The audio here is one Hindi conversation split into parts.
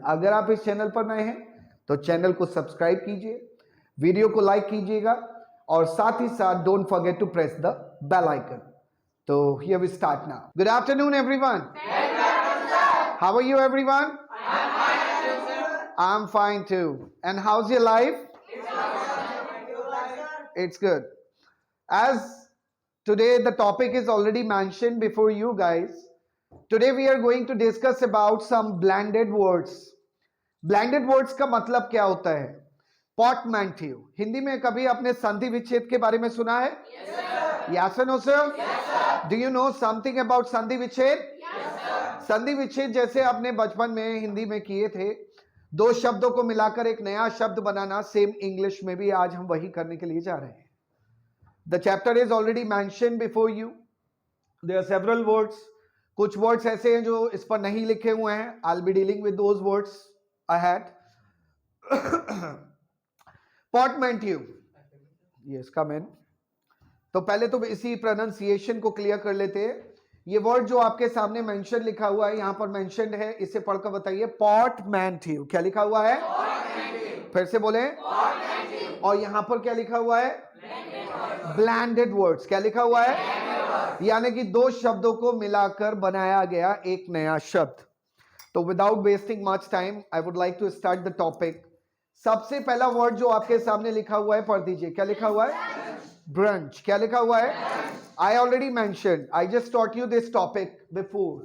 अगर आप इस चैनल पर नए हैं तो चैनल को सब्सक्राइब कीजिए, वीडियो को लाइक कीजिएगा और साथ ही साथ don't forget to press the bell icon. तो here we start now. Good afternoon everyone. How are you everyone? I'm fine too. And how's your life? It's good. As today the topic is already mentioned before you guys. Today we are going to discuss about some blended words. Blended words का मतलब क्या होता है? Portmanteau. हिंदी में कभी आपने संधि विच्छेद के बारे में सुना है? Yes or no sir? Yes sir. Do you know something about संधि विच्छेद? Yes sir. संधि विच्छेद जैसे आपने बचपन में हिंदी में किए थे, दो शब्दों को मिलाकर एक नया शब्द बनाना, सेम इंग्लिश में भी आज हम वही करने के लिए जा रहे हैं। The chapter is already mentioned before you. There are several words. कुछ वर्ड्स ऐसे हैं जो इस पर नहीं लिखे हुए हैं। I will be dealing with those words ahead. Portmanteau, yes come in. तो पहले तो इसी प्रोनाउंसिएशन को क्लियर कर लेते हैं। ये वर्ड जो आपके सामने मेंशन लिखा हुआ है, यहां पर मेंशन है, इसे पढ़कर बताइए। पोर्टमैंटियो। क्या लिखा हुआ है? फिर से बोले। और यहां पर क्या लिखा हुआ है? Blended words. क्या लिखा हुआ है? यानी कि दो शब्दों को मिलाकर बनाया गया एक नया शब्द। तो without wasting much time I would like to start the topic. सबसे पहला वर्ड जो आपके सामने लिखा हुआ है पढ़ दीजिए। क्या लिखा हुआ है? ब्रंच। क्या लिखा हुआ है? I already mentioned, I just taught you this topic before.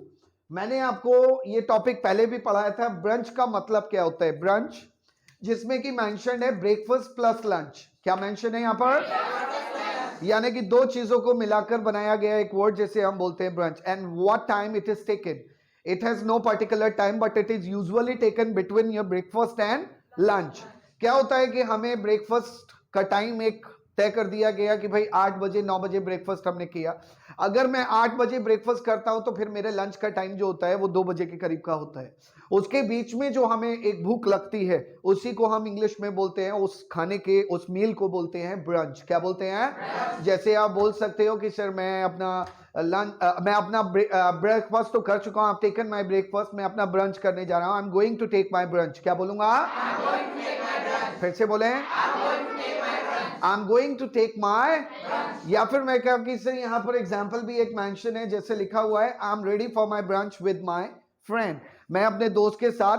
मैंने आपको ये टॉपिक पहले भी पढ़ाया था। ब्रंच का मतलब क्या होता है? ब्रंच जिसमें कि मेंशन है ब्रेकफास्ट प्लस लंच। क्या मेंशन है यहाँ पर? यानी कि दो चीजों को मिलाकर बनाया गया एक वर्ड जिसे हम बोलते हैं brunch. And what time it is taken? It has no particular time but it is usually taken between your breakfast and lunch. क्या होता है कि हमें ब्रेकफास्ट का टाइम एक तय कर दिया गया कि भाई 8 बजे 9 बजे ब्रेकफास्ट हमने किया। अगर मैं 8 बजे ब्रेकफास्ट करता हूं तो फिर मेरे लंच का टाइम जो होता है वो 2 बजे के करीब का होता है। उसके बीच में जो हमें एक भूख लगती है उसी को हम इंग्लिश में बोलते हैं, उस खाने के उस मील को बोलते हैं ब्रंच। क्या बोलते हैं? जैसे आप बोल सकते हो कि सर मैं अपना ब्रेकफास्ट तो कर चुका हूं, आई टेकन माय ब्रेकफास्ट, मैं अपना ब्रंच करने जा रहा हूं, I am going to take my brunch. क्या बोलूंगा? फिर से बोले। I'm going to take my brunch. या फिर मैं क्या कि सर यहाँ पर एग्जाम्पल भी एक मेंशन है, जैसे लिखा हुआ है I'm ready for my brunch with my friend। मैं अपने दोस्त के साथ,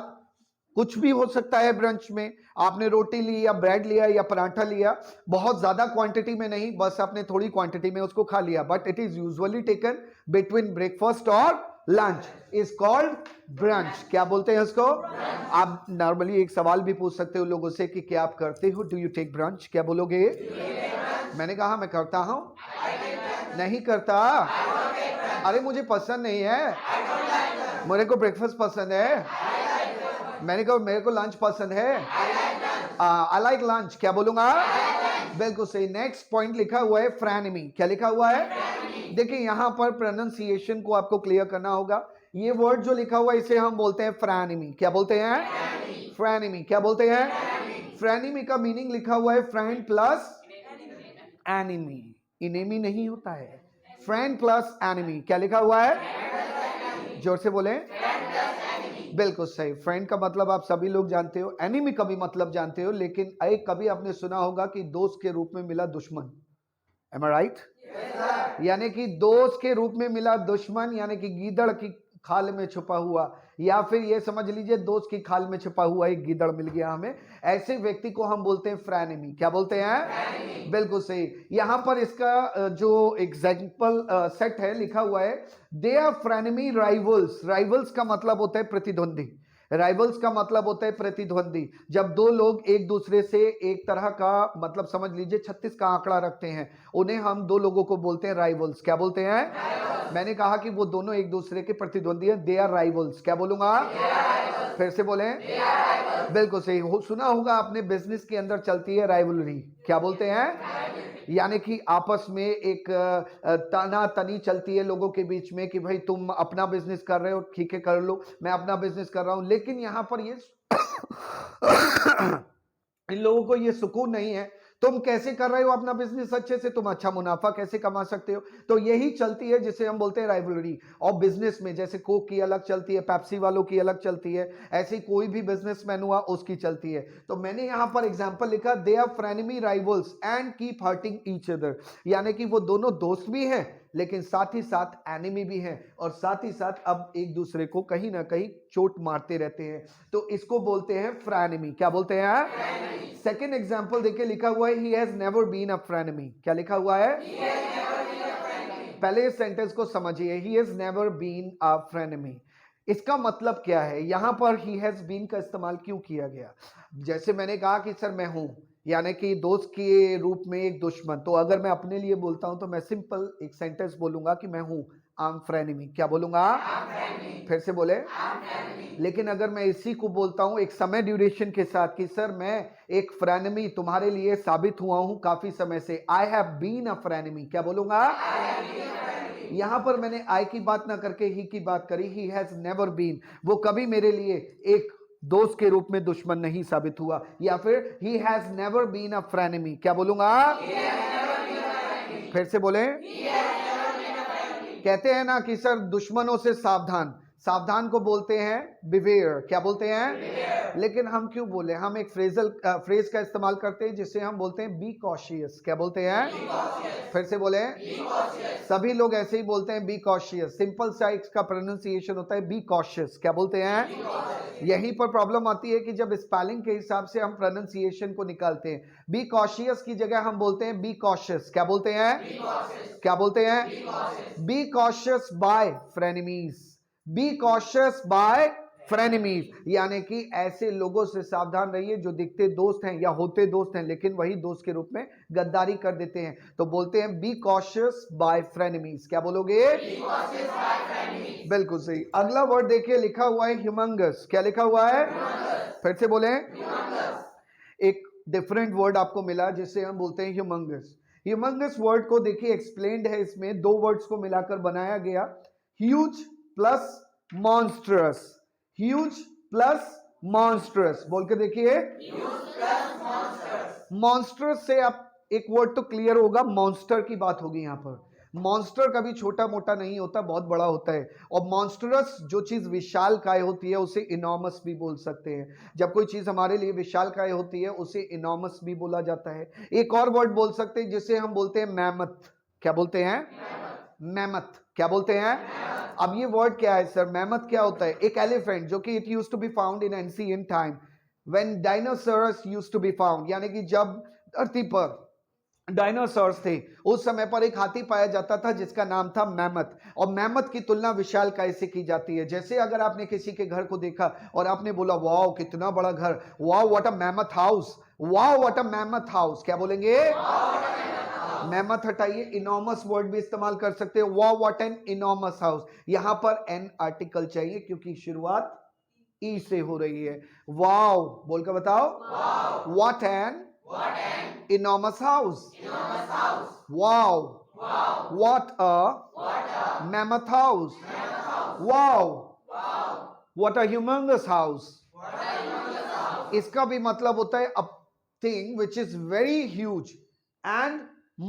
कुछ भी हो सकता है ब्रंच में। आपने रोटी ली या ब्रेड लिया या पराठा लिया, बहुत ज्यादा क्वांटिटी में नहीं, बस आपने थोड़ी क्वांटिटी में उसको खा लिया। But it is usually taken between breakfast और लंच, इज कॉल्ड ब्रंच। क्या बोलते हैं उसको? आप नॉर्मली एक सवाल भी पूछ सकते हो लोगों से कि क्या आप करते हो? Do you take brunch? क्या बोलोगे? मैंने कहा मैं करता हूं। नहीं करता? अरे मुझे पसंद नहीं है, मेरे को ब्रेकफास्ट पसंद है। मैंने कहा मेरे को लंच पसंद है। I like lunch. क्या बोलूंगा? बिल्कुल सही। नेक्स्ट पॉइंट लिखा हुआ है फ्रेनेमी। क्या लिखा हुआ है? देखिए यहां पर प्रोनाउंसिएशन को आपको क्लियर करना होगा। ये वर्ड जो लिखा हुआ है इसे हम बोलते हैं फ्रेनेमी। क्या बोलते हैं? फ्रेनेमी। क्या बोलते हैं? फ्रेनेमी का मीनिंग लिखा हुआ है फ्रेंड प्लस एनिमी। इनेमी नहीं होता है, फ्रेंड प्लस एनिमी। क्या लिखा हुआ है? जोर से बोले। बिल्कुल सही। फ्रेंड का मतलब आप सभी लोग जानते हो, एनिमी का भी मतलब जानते हो, लेकिन एक कभी आपने सुना होगा कि दोस्त के रूप में मिला दुश्मन। Am I right? यानी कि दोस्त के रूप में मिला दुश्मन, यानी कि गीदड़ की खाल में छुपा हुआ, या फिर ये समझ लीजिए दोस्त की खाल में छुपा हुआ एक गीदड़ मिल गया हमें। ऐसे व्यक्ति को हम बोलते हैं फ्रेनेमी। क्या बोलते हैं? बिल्कुल सही। यहां पर इसका जो एग्जाम्पल सेट है लिखा हुआ है, दे आर फ्रेनेमी राइवल्स। राइवल्स का मतलब होता है प्रतिद्वंदी। राइवल्स का मतलब होता है प्रतिद्वंदी। जब दो लोग एक दूसरे से एक तरह का, मतलब समझ लीजिए 36 का आंकड़ा रखते हैं, उन्हें हम दो लोगों को बोलते हैं राइवल्स। क्या बोलते हैं? मैंने कहा कि वो दोनों एक दूसरे के प्रतिद्वंदी हैं। They are rivals. क्या बोलूंगा? फिर से बोले। बिल्कुल सही। सुना होगा आपने, बिजनेस के अंदर चलती है राइवलरी। क्या बोलते हैं? यानी कि आपस में एक तना तनी चलती है लोगों के बीच में कि भाई तुम अपना बिजनेस कर रहे हो, ठीक है कर लो, मैं अपना बिजनेस कर रहा हूं। लेकिन यहां पर ये इन लोगों को ये सुकून नहीं है तुम कैसे कर रहे हो अपना बिजनेस अच्छे से, तुम अच्छा मुनाफा कैसे कमा सकते हो। तो यही चलती है जिसे हम बोलते हैं राइवलरी। और बिजनेस में जैसे कोक की अलग चलती है, पेप्सी वालों की अलग चलती है, ऐसे कोई भी बिजनेसमैन हुआ उसकी चलती है। तो मैंने यहां पर एग्जांपल लिखा, they are frenemy rivals and keep hurting each other, यानी कि वो दोनों दोस्त भी हैं लेकिन साथ ही साथ एनिमी भी हैं, और साथ ही साथ अब एक दूसरे को कहीं ना कहीं चोट मारते रहते हैं। तो इसको बोलते हैं फ्रेनेमी। क्या बोलते हैं? सेकेंड एग्जाम्पल देखिए, लिखा हुआ है he has never been a frenemy. क्या लिखा हुआ है? पहले इस सेंटेंस को समझिए, he has never been a frenemy. इसका मतलब क्या है? यहां पर ही हैज बीन का इस्तेमाल क्यों किया गया? जैसे मैंने कहा कि सर मैं हूं, यानी कि दोस्त के रूप में एक दुश्मन, तो अगर मैं अपने लिए बोलता हूं तो मैं सिंपल एक सेंटेंस बोलूंगा कि मैं हूं आई एम फ्रेनेमी। क्या बोलूंगा? फिर से बोले। लेकिन अगर मैं इसी को बोलता हूं एक समय ड्यूरेशन के साथ कि सर मैं एक फ्रेनेमी तुम्हारे लिए साबित हुआ हूं काफी समय से, I have been a frenemy, क्या बोलूंगा? यहां पर मैंने आई की बात ना करके ही की बात करी, ही हैज नेवर बीन, वो कभी मेरे लिए एक दोस्त के रूप में दुश्मन नहीं साबित हुआ, या फिर he has never been a frenemy. क्या बोलूंगा? फिर से बोले। कहते हैं ना कि सर दुश्मनों से सावधान, सावधान को बोलते हैं बिवेयर। क्या बोलते हैं? लेकिन हम क्यों बोले, हम एक फ्रेज का इस्तेमाल करते हैं जिसे हम बोलते हैं बी कॉशियस। क्या बोलते हैं? फिर से बोले। सभी लोग ऐसे ही बोलते हैं बी कॉशियस, सिंपल सा इसका प्रोनाउंसिएशन होता है बी कॉशियस। क्या बोलते हैं? यहीं पर प्रॉब्लम आती है कि जब स्पेलिंग के हिसाब से हम प्रोनाउंसिएशन को निकालते हैं, बी कॉशियस की जगह हम बोलते हैं बी कॉशियस। क्या बोलते हैं? क्या बोलते हैं? Be cautious by frenemies, be cautious by frenemies, यानी कि ऐसे लोगों से सावधान रहिए जो दिखते दोस्त हैं या होते दोस्त हैं लेकिन वही दोस्त के रूप में गद्दारी कर देते हैं। तो बोलते हैं बी कॉशियस बाय फ्रेनेमीज। क्या बोलोगे? बिल्कुल सही। अगला वर्ड देखिए, लिखा हुआ है ह्यूमंगस। क्या लिखा हुआ है? फिर से बोले। एक डिफरेंट वर्ड आपको मिला जिसे हम बोलते हैं ह्यूमंगस। ह्यूमंगस वर्ड को देखिए एक्सप्लेन्ड है, इसमें दो वर्ड्स को मिलाकर बनाया गया, huge plus monstrous. Huge plus monstrous बोल के देखिए। मॉन्स्ट्रस से आप एक वर्ड तो क्लियर होगा, मॉन्स्टर की बात होगी यहां पर। मॉन्स्टर कभी छोटा मोटा नहीं होता, बहुत बड़ा होता है। और मॉन्स्टरस जो चीज विशाल काय होती है उसे इनॉर्मस भी बोल सकते हैं। जब कोई चीज हमारे लिए विशाल काय होती है उसे इनॉर्मस भी बोला जाता है। एक और वर्ड बोल सकते हैं जिसे हम बोलते हैं मैमथ। क्या बोलते हैं? मैमथ। क्या बोलते हैं? अब ये वर्ड क्या है सर? मैमथ क्या होता है? एक एलिफेंट जो कि it used to be found in ancient time when dinosaurs used to be found, यानी कि जब धरती पर डायनासोर्स थे उस समय पर एक हाथी पाया जाता था जिसका नाम था मैमथ। और मैमथ की तुलना विशाल काय से की जाती है। जैसे अगर आपने किसी के घर को देखा और आपने बोला वाओ कितना बड़ा घर, wow what a mammoth house, wow what a mammoth house. क्या बोलेंगे? मैमथ हटाइए, इनॉर्मस वर्ड भी इस्तेमाल कर सकते हो, wow what an enormous house. यहां पर एन आर्टिकल चाहिए क्योंकि शुरुआत ई से हो रही है। वाओ बोल कर बताओ। What an enormous house. Wow. What a mammoth house. Wow. What a humongous house. इसका भी मतलब होता है a thing which is very huge and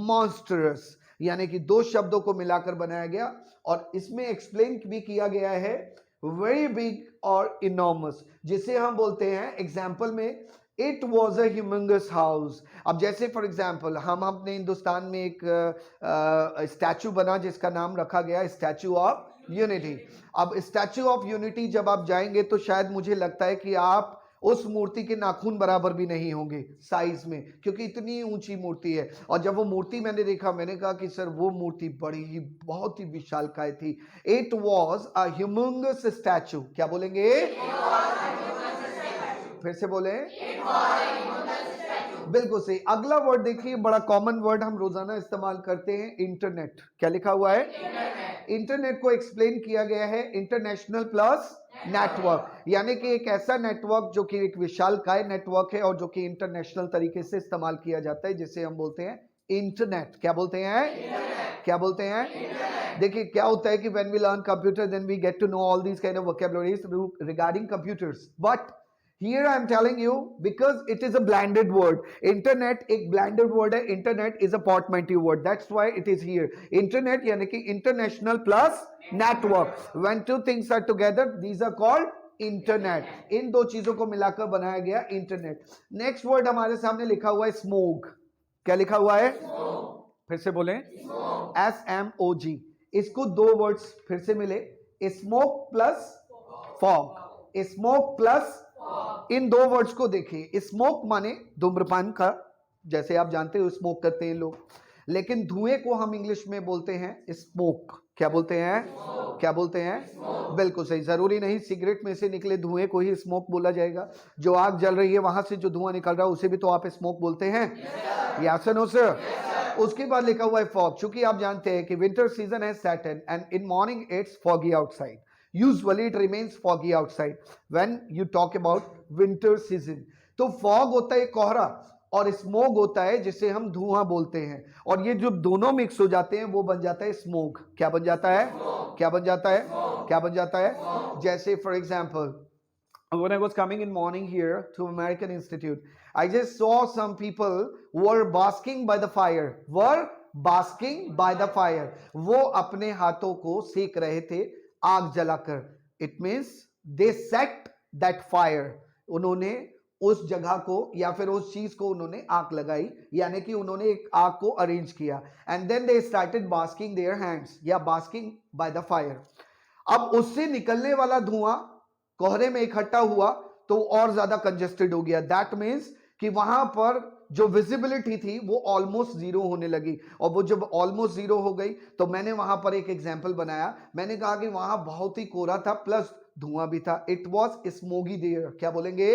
monstrous, यानी कि दो शब्दों को मिलाकर बनाया गया। और इसमें एक्सप्लेन भी किया गया है वेरी बिग और इनॉर्मस, जिसे हम बोलते हैं एग्जाम्पल में it was a humongous house. अब जैसे फॉर एग्जाम्पल हम अपने हिंदुस्तान में एक स्टैचू बना जिसका नाम रखा गया स्टैचू ऑफ यूनिटी। अब स्टैचू ऑफ यूनिटी जब आप जाएंगे तो शायद मुझे लगता है कि आप उस मूर्ति के नाखून बराबर भी नहीं होंगे साइज में, क्योंकि इतनी ऊंची मूर्ति है। और जब वो मूर्ति मैंने देखा मैंने कहा कि सर वो मूर्ति बड़ी ही बहुत ही विशालकाय थी। It was a humongous statue. क्या बोलेंगे? फिर से बोले। बिल्कुल सही। अगला वर्ड देखिए, बड़ा कॉमन वर्ड हम रोजाना इस्तेमाल करते हैं, इंटरनेट। क्या लिखा हुआ है? इंटरनेट को एक्सप्लेन किया गया है इंटरनेशनल प्लस नेटवर्क, यानी कि एक ऐसा नेटवर्क जो कि एक विशालकाय नेटवर्क है और जो कि इंटरनेशनल तरीके से इस्तेमाल किया जाता है, जिसे हम बोलते हैं इंटरनेट। क्या बोलते हैं? क्या बोलते हैं? देखिए क्या होता है कि when we learn computer then we get to know all these kind of vocabularies regarding computers, but Here I am telling you because it is a blended word. Internet एक blended word है. Internet is a portmanteau word. That's why it is here. Internet यानी कि international plus network. When two things are together, these are called internet. इन दो चीजों को मिलाकर बनाया गया इंटरनेट. नेक्स्ट वर्ड हमारे सामने लिखा हुआ है स्मोक. क्या लिखा हुआ है? फिर से बोलें. SMOG. इसको दो वर्ड्स फिर से मिले. Smoke plus fog. Smoke plus. इन दो वर्ड्स को देखिए. स्मोक माने धूम्रपान का, जैसे आप जानते हो स्मोक करते हैं लोग, लेकिन धुएं को हम इंग्लिश में बोलते हैं स्मोक. क्या बोलते हैं? क्या बोलते हैं? बिल्कुल सही. जरूरी नहीं सिगरेट में से निकले धुएं को ही स्मोक बोला जाएगा. जो आग जल रही है वहां से जो धुआं निकल रहा है उसे भी तो आप स्मोक बोलते हैं. Yes no sir. उसके बाद लिखा हुआ है फॉग. चूंकि आप जानते हैं कि विंटर सीजन है set in and in morning it's foggy outside. Usually it remains foggy outside when you talk about winter season. तो fog होता है कोहरा और स्मोक होता है जिसे हम धुआं बोलते हैं, और ये जो दोनों मिक्स हो जाते हैं वो बन जाता है स्मोक. क्या बन जाता है? क्या बन जाता है? क्या बन जाता है? जैसे for example, when I was coming in morning here to American Institute, I just saw some people were basking by the fire. Were basking by the fire. वो अपने हाथों को सेक रहे थे आग जलाकर. It means they set that fire. उन्होंने उस जगह को या फिर उस चीज को उन्होंने आग लगाई, यानी कि उन्होंने एक आग को अरेंज किया. And then they started basking their hands या बास्किंग बाय द फायर. अब उससे निकलने वाला धुआं कोहरे में इकट्ठा हुआ तो और ज्यादा कंजेस्टेड हो गया. दैट मीन्स कि वहां पर जो विजिबिलिटी थी वो ऑलमोस्ट जीरो होने लगी. और वो जब ऑलमोस्ट जीरो हो गई तो मैंने वहां पर एक एग्जांपल बनाया. मैंने कहा कि वहां बहुत ही कोहरा था प्लस धुआं भी था. It was smoggy there. क्या बोलेंगे?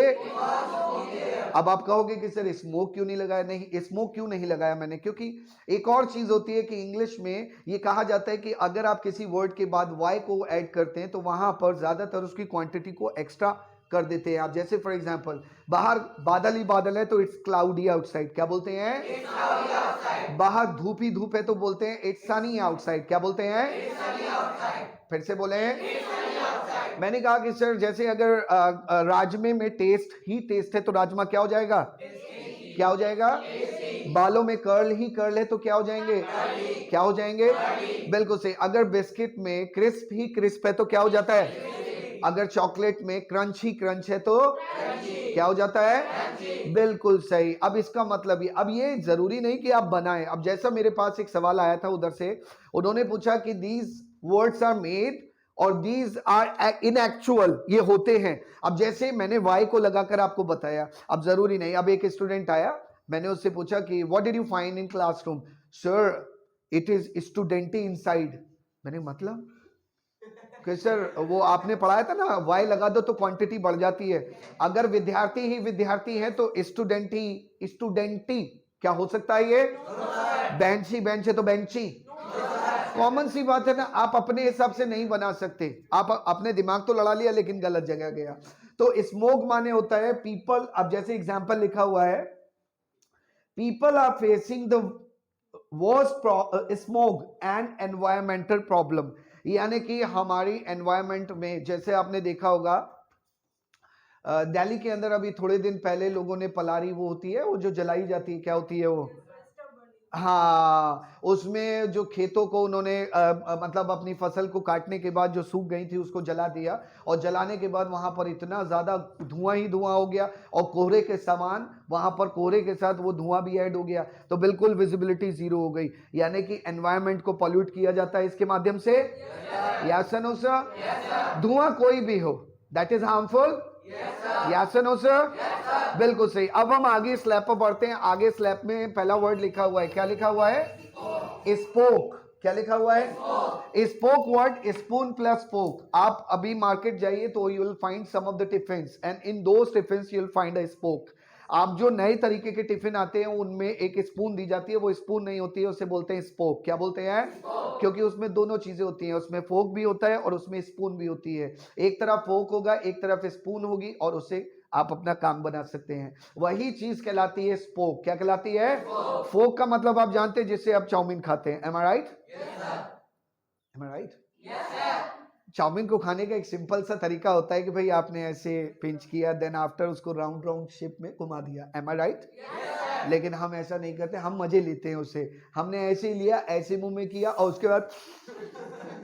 अब आप कहोगे कि सर स्मोक क्यों नहीं लगाया? नहीं, स्मोक क्यों नहीं लगाया मैंने, क्योंकि एक और चीज होती है कि इंग्लिश में ये कहा जाता है कि अगर आप किसी वर्ड के बाद वाई को ऐड करते हैं तो वहां पर ज्यादातर उसकी क्वांटिटी को एक्स्ट्रा कर देते हैं आप. जैसे फॉर एग्जांपल, बाहर बादल ही बादल है तो इट्स क्लाउडी आउटसाइड. क्या बोलते हैं? बाहर धूप ही धूप है तो बोलते हैं इट्स सनी आउटसाइड. क्या बोलते हैं? फिर से बोले. मैंने कहा कि सर जैसे अगर राजमे में टेस्ट ही टेस्ट है तो राजमा क्या हो जाएगा? क्या हो जाएगा? बालों में कर्ल ही कर्ल है तो क्या हो जाएंगे? क्या हो जाएंगे? बिल्कुल सही. अगर बिस्किट में क्रिस्प ही क्रिस्प है तो क्या हो जाता है? अगर चॉकलेट में क्रंच ही क्रंच है तो क्या हो जाता है? बिल्कुल सही. अब इसका मतलब अब ये जरूरी नहीं कि आप बनाएं. अब जैसा मेरे पास एक सवाल आया था उधर से, उन्होंने पूछा कि दीज वर्ड्स आर मेड और दीज आर इन एक्चुअल, ये होते हैं. अब जैसे मैंने वाई को लगाकर आपको बताया, अब जरूरी नहीं. अब एक स्टूडेंट आया, मैंने उससे पूछा कि what did you find in classroom? Sir it is studenty inside. मैंने मतलब कि सर वो आपने पढ़ाया था ना, वाई लगा दो तो क्वांटिटी बढ़ जाती है. अगर विद्यार्थी ही विद्यार्थी है तो स्टूडेंटी क्या हो सकता है? ये बेंच ही बेंच है तो बेंची. कॉमन सी बात है ना. आप अपने हिसाब से नहीं बना सकते. आप अपने दिमाग तो लड़ा लिया लेकिन गलत जगह गया. तो स्मोक माने होता है पीपल. अब जैसे एग्जांपल लिखा हुआ है, people are facing the worst smoke and environmental problem. यानी कि हमारी एनवायरमेंट में, जैसे आपने देखा होगा दिल्ली के अंदर अभी थोड़े दिन पहले लोगों ने पलारी, वो होती है वो जो जलाई जाती है, क्या होती है वो? हाँ, उसमें जो खेतों को उन्होंने मतलब अपनी फसल को काटने के बाद जो सूख गई थी उसको जला दिया, और जलाने के बाद वहां पर इतना ज्यादा धुआं ही धुआं हो गया, और कोहरे के समान वहां पर कोहरे के साथ वो धुआं भी ऐड हो गया, तो बिल्कुल विजिबिलिटी जीरो हो गई. यानी कि एनवायरमेंट को पॉल्यूट किया जाता है इसके माध्यम से. Yes no sir. धुआं कोई भी हो that is harmful. Yes no sir. बिल्कुल सही. अब हम आगे स्लैब पर बढ़ते हैं. आगे स्लैब में पहला वर्ड लिखा हुआ है. क्या लिखा हुआ है? स्पोक. क्या लिखा हुआ है? Spork word spoon plus spork. आप अभी मार्केट जाइए तो you will find some of the tiffins and in those tiffins you will find a spork. आप जो नए तरीके के टिफिन आते हैं उनमें एक स्पून दी जाती है, वो स्पून नहीं होती है, उसे बोलते हैं स्पोक. क्या बोलते हैं? क्योंकि उसमें दोनों चीजें होती हैं, उसमें फोक भी होता है और उसमें स्पून भी होती है. एक तरफ फोक होगा, एक तरफ स्पून होगी, और उससे आप अपना काम बना सकते हैं. वही चीज कहलाती है स्पोक. क्या कहलाती है? फोक का मतलब आप जानते हैं जिससे आप चाउमीन खाते हैं. एम आई राइट? एम आई राइट? चाउमीन को खाने का एक सिंपल सा तरीका होता है कि भाई आपने ऐसे पिंच किया, देन आफ्टर उसको राउंड राउंड शेप में घुमा दिया। एम आई राइट? लेकिन हम ऐसा नहीं करते, हम मजे लेते हैं उसे। हमने ऐसे ही लिया, ऐसे मुंह में किया और उसके बाद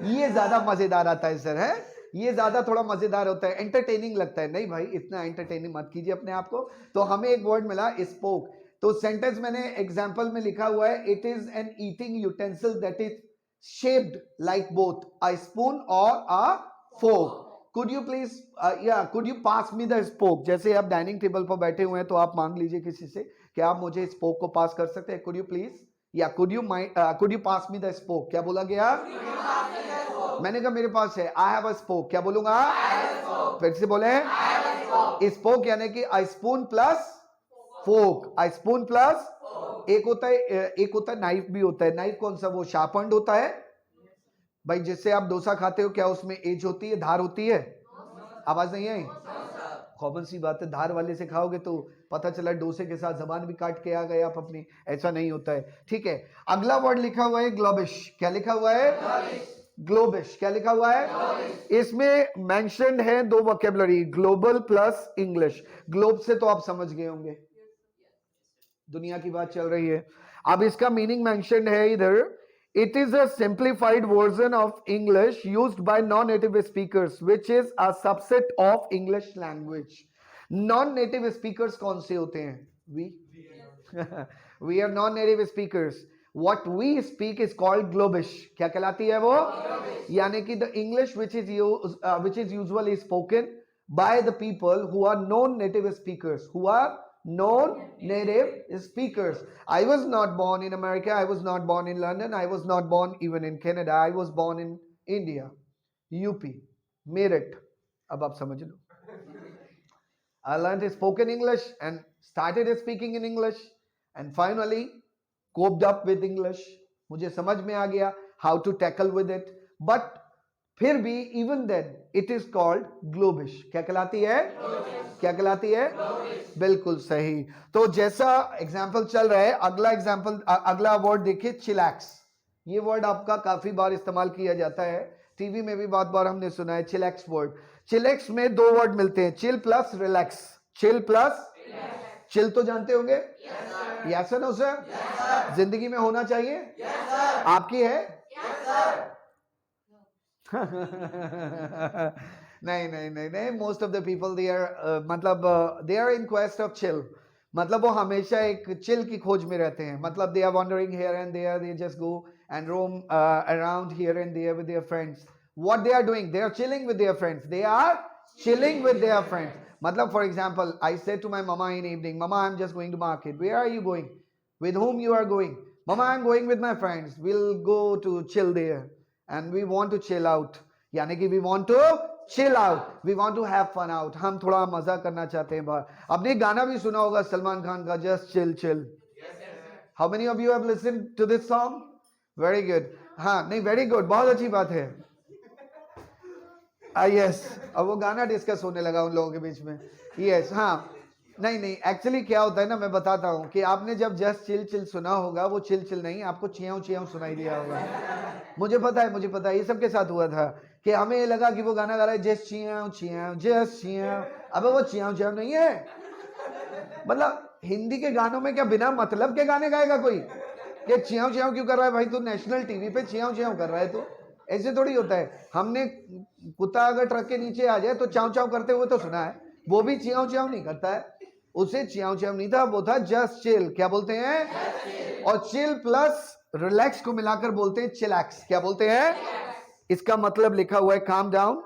ये ज्यादा मजेदार आता है सर, है ये ज्यादा थोड़ा मजेदार होता है, एंटरटेनिंग लगता है। नहीं भाई, इतना एंटरटेनिंग मत कीजिए अपने आप को। तो हमें एक वर्ड मिला स्पोक, तो सेंटेंस मैंने एग्जांपल में लिखा हुआ है, it is an eating utensil that is shaped like both a spoon or a fork. Could you please could you pass me the spoke? जैसे आप डाइनिंग टेबल पर बैठे हुए हैं तो आप मांग लीजिए किसी से कि आप मुझे स्पोक को पास कर सकते हैं। Could you please या could you pass me the spoke? क्या बोला गया? मैंने कहा मेरे पास है, I have a spoke। क्या बोलूंगा? फिर से बोले, स्पोक यानी कि a spoon plus fork, a spoon plus एक होता है नाइफ भी होता है। नाइफ कौन सा? वो शार्पन्ड होता है भाई, जिससे आप डोसा खाते हो, क्या उसमें एज होती है, धार होती है? आवाज नहीं आई? कॉमन सी बात है, धार वाले से खाओगे तो पता चला डोसे के साथ जबान भी काट के आ गए आप अपनी, ऐसा नहीं होता है। ठीक है, अगला वर्ड लिखा हुआ है ग्लोबिश। क्या लिखा हुआ है? ग्लोबिश। क्या लिखा हुआ है? इसमें मेंशन्ड है दो vocabulary, global plus English. Globe से तो आप समझ गए होंगे, दुनिया की बात चल रही है। अब इसका मीनिंग मेंशन्ड है इधर, it is a simplified version of English used by non native speakers which is a subset of English language. Non native speakers कौन से होते हैं? We are non native speakers. What we speak is called Globish. क्या कहलाती है वो? यानी कि the English which is usually spoken by the people who are non native speakers, who are non-native speakers. I was not born in America, I was not born in London, I was not born even in Canada, I was born in India, UP, Meerut. अब आप समझ लो। I learned spoken English and started speaking in English and finally coped up with English. मुझे समझ में आ गया how to tackle with it, but फिर भी even then it is called globish. क्या कहलाती है? क्या कहलाती है? बिल्कुल सही। तो जैसा एग्जाम्पल चल रहा है, अगला वर्ड देखिए, चिलैक्स। ये वर्ड आपका काफी बार इस्तेमाल किया जाता है, टीवी में भी बहुत बार हमने सुना है चिलैक्स वर्ड। चिलैक्स में दो वर्ड मिलते हैं, chill plus relax. Chill plus chill तो जानते होंगे, यस नो सर? जिंदगी में होना चाहिए, आपकी है? नहीं, most of the people they are मतलब they are in quest of chill, मतलब वो हमेशा एक चिल की खोज में रहते हैं। मतलब they are wondering here and there, they just go and roam around here and there with their friends. What they are doing? They are chilling with their friends, they are chilling with their friends. मतलब for example, I said to my mama in evening, mama I am just going to market. Where are you going? With whom you are going? Mama, I am going with my friends, we'll go to chill there and we want to chill out। यानी कि we want to chill out, we want to have fun out, हम थोड़ा मजा करना चाहते हैं बाहर। आपने गाना भी सुना होगा सलमान खान का, just chill chill। How many of you have listened to this song? Very good। हाँ नहीं, very good, बहुत अच्छी बात है। yes, अब वो गाना डिस्कस होने लगा उन लोगों के बीच में। yes, हाँ नहीं, एक्चुअली क्या होता है ना, मैं बताता हूँ कि आपने जब जस्ट चिल चिल सुना होगा, वो चिल चिल नहीं, आपको चियाऊ चियाऊ सुनाई दिया होगा। मुझे पता है, ये सबके साथ हुआ था कि हमें ये लगा कि वो गाना गा रहा है जस्ट चियाऊ चियाऊ जस्ट चियाऊ। अब वो चियाऊ चियाऊ नहीं है। मतलब हिंदी के गानों में क्या बिना मतलब के गाने गाएगा कोई? कि चियाऊ चियाऊ क्यों कर रहा है भाई? तू नेशनल टीवी पे चियाऊ चियाऊ कर रहा है, तो ऐसे थोड़ी होता है। हमने कुत्ता अगर ट्रक के नीचे आ जाए तो चाव चाव करते हुए तो सुना है, वो भी चियाऊ चियाऊ नहीं करता है, उसे चियाऊ चियाऊ नहीं था, वो था जस्ट चिल। क्या बोलते हैं? और चिल प्लस रिलैक्स को मिलाकर बोलते हैं चिलैक्स। क्या बोलते हैं? इसका मतलब लिखा हुआ है calm down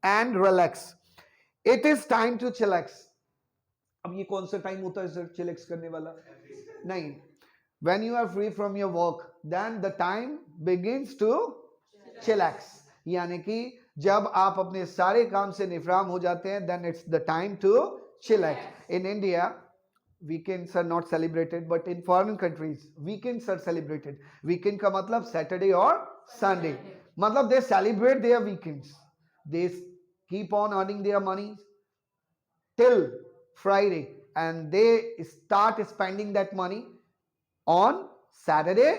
and relax. It is time to chillax. अब ये कौन सा टाइम होता है सर चिलैक्स करने वाला? नहीं, when you are free from your work then the time begins to chillax। यानी कि जब आप अपने सारे काम से निफराम हो जाते हैं, then it's the time to chillax। In India weekends are not celebrated, but in foreign countries weekends are celebrated। weekend का मतलब Saturday और Sunday, मतलब they celebrate their weekends, they keep on earning their money till Friday and they start spending that money on Saturday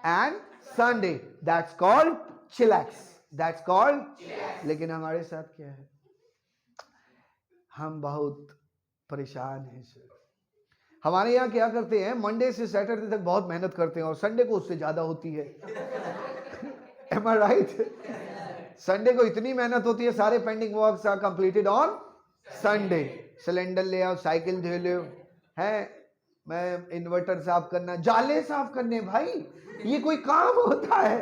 and Sunday। That's called chillax। That's called. लेकिन हमारे साथ क्या है, हम बहुत परेशान हैं सर। हमारे यहाँ क्या करते हैं, मंडे से सैटरडे तक बहुत मेहनत करते हैं और संडे को उससे ज्यादा होती है। Am I right? संडे को इतनी मेहनत होती है, सारे pending works are completed on Sunday. Cylinder ले आओ, साइकिल धो लो, है मैं इन्वर्टर साफ करना, जाले साफ करने, भाई ये कोई काम होता है?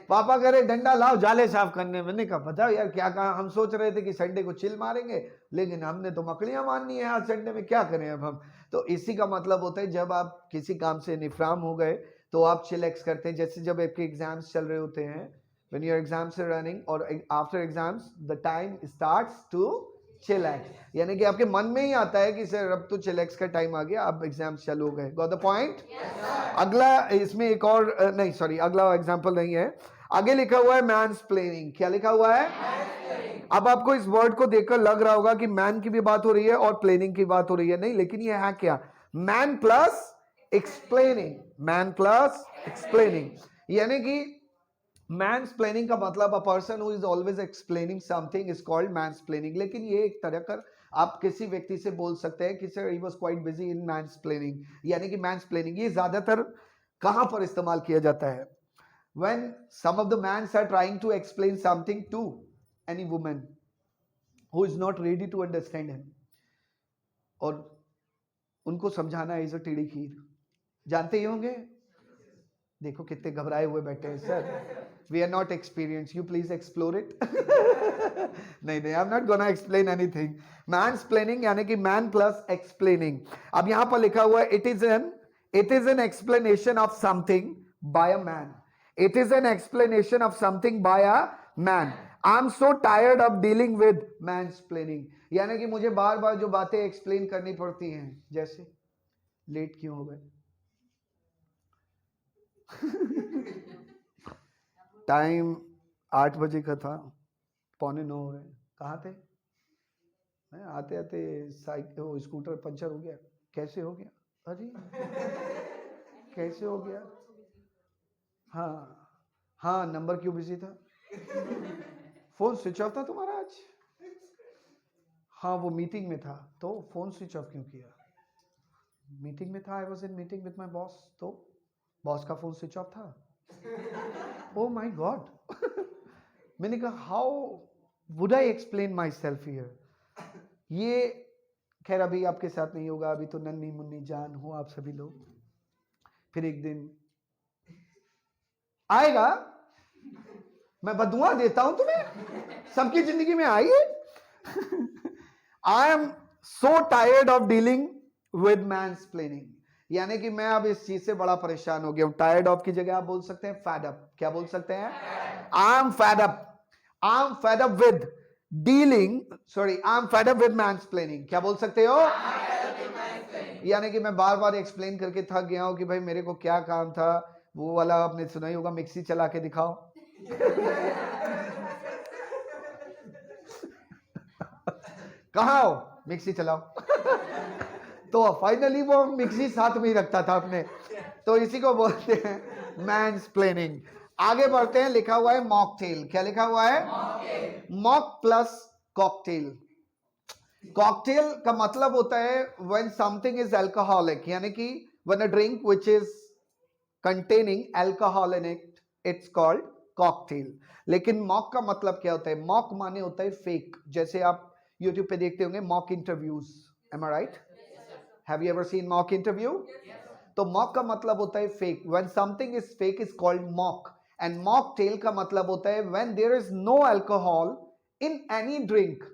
पापा कह रहे डंडा लाओ जाले साफ करने। मैंने कहा बताओ यार क्या कहा, हम सोच रहे थे कि संडे को चिल मारेंगे, लेकिन हमने तो मकड़ियां मारनी है आज संडे में, क्या करें अब हम। तो इसी का मतलब होता है जब आप किसी काम से निफ्राम हो गए तो आप चिलैक्स करते हैं। जैसे जब आपके एग्जाम्स चल रहे होते हैं, when your exams are running or after exams the time starts to chillax, यानी कि आपके मन में ही आता है कि सर अब तो चिलैक्स का टाइम आ गया, अब एग्जाम्स चालू हो गए। Got the point? अगला इसमें एक और नहीं सॉरी अगला एग्जांपल नहीं है, आगे लिखा हुआ है मैंसप्लेनिंग। क्या लिखा हुआ है? अब आपको इस वर्ड को देखकर लग रहा होगा कि मैन की भी बात हो रही है और प्लेनिंग की बात हो रही है, नहीं, लेकिन ये है क्या, man plus explaining. Man plus explaining, यानी कि मैंसप्लेनिंग का मतलब a person who is always explaining something is called mansplaining. लेकिन ये एक तरह का आप किसी व्यक्ति से बोल सकते हैं कि sir he was quite busy in mansplaining, यानी कि मैंसप्लेनिंग ये ज्यादातर कहां पर इस्तेमाल किया जाता है? when some of the men are trying to explain something to any woman who is not ready to understand him, और उनको समझाना इज अ टेढ़ी खीर, जानते ही होंगे। देखो कितने घबराए हुए बैठे हैं sir, we are not experience, you please explore it. नहीं नहीं, I am not gonna explain anything. Mansplaining यानी कि मैन प्लस एक्सप्लेनिंग। अब यहां पर लिखा हुआ है it is an explanation of something bye a man. It is an explanation of something by a man. I'm so tired of dealing with mansplaining. यानी कि मुझे बार बार जो बातें एक्सप्लेन करनी पड़ती हैं, जैसे लेट क्यों हो गए, टाइम 8 बजे का था, 8:45 हो रहे, कहाँ थे? आते आते साइकिल स्कूटर पंचर हो गया, कैसे हो गया? अरे कैसे हो गया? हाँ हाँ, नंबर क्यों बिजी था? फोन स्विच ऑफ था तुम्हारा आज? हाँ वो मीटिंग में था, तो फोन स्विच ऑफ क्यों किया? मीटिंग में था, I was in meeting with my boss, तो बॉस का फोन स्विच ऑफ था। Oh my God. मैंने कहा how would I explain my self here. ये खैर अभी आपके साथ नहीं होगा, अभी तो नन्ही मुन्नी जान हो आप सभी लोग, फिर एक दिन आएगा, मैं बदुआ देता हूं तुम्हें, सबकी जिंदगी में आई है। I am so tired of dealing with mansplaining, यानी कि मैं अब इस चीज से बड़ा परेशान हो गया हूं। टायर्ड ऑफ की जगह आप बोल सकते हैं फेड अप। क्या बोल सकते हैं? I am fed up with dealing, sorry I am fed up with mansplaining. क्या बोल सकते हो? यानी कि मैं बार बार एक्सप्लेन करके थक गया हूं कि भाई मेरे को क्या काम था, वो वाला आपने सुना ही होगा, मिक्सी चला के दिखाओ। कहाँ हो? मिक्सी चलाओ। तो फाइनली वो मिक्सी साथ में ही रखता था अपने, तो इसी को बोलते हैं मैंसप्लेनिंग। आगे बढ़ते हैं, लिखा हुआ है मॉकटेल। क्या लिखा हुआ है? Mock plus cocktail. कॉकटेल का मतलब होता है व्हेन समथिंग इज अल्कोहलिक, यानी कि when a drink which is containing alcohol in it, it's called cocktail। लेकिन मॉक का मतलब क्या होता है? मॉक माने होता है फेक। जैसे आप YouTube पे देखते होंगे mock interviews, am I right? Have you ever seen mock interview? तो मॉक का मतलब होता है fake. When something is fake is called mock, and mocktail का मतलब होता है when there is no alcohol in any drink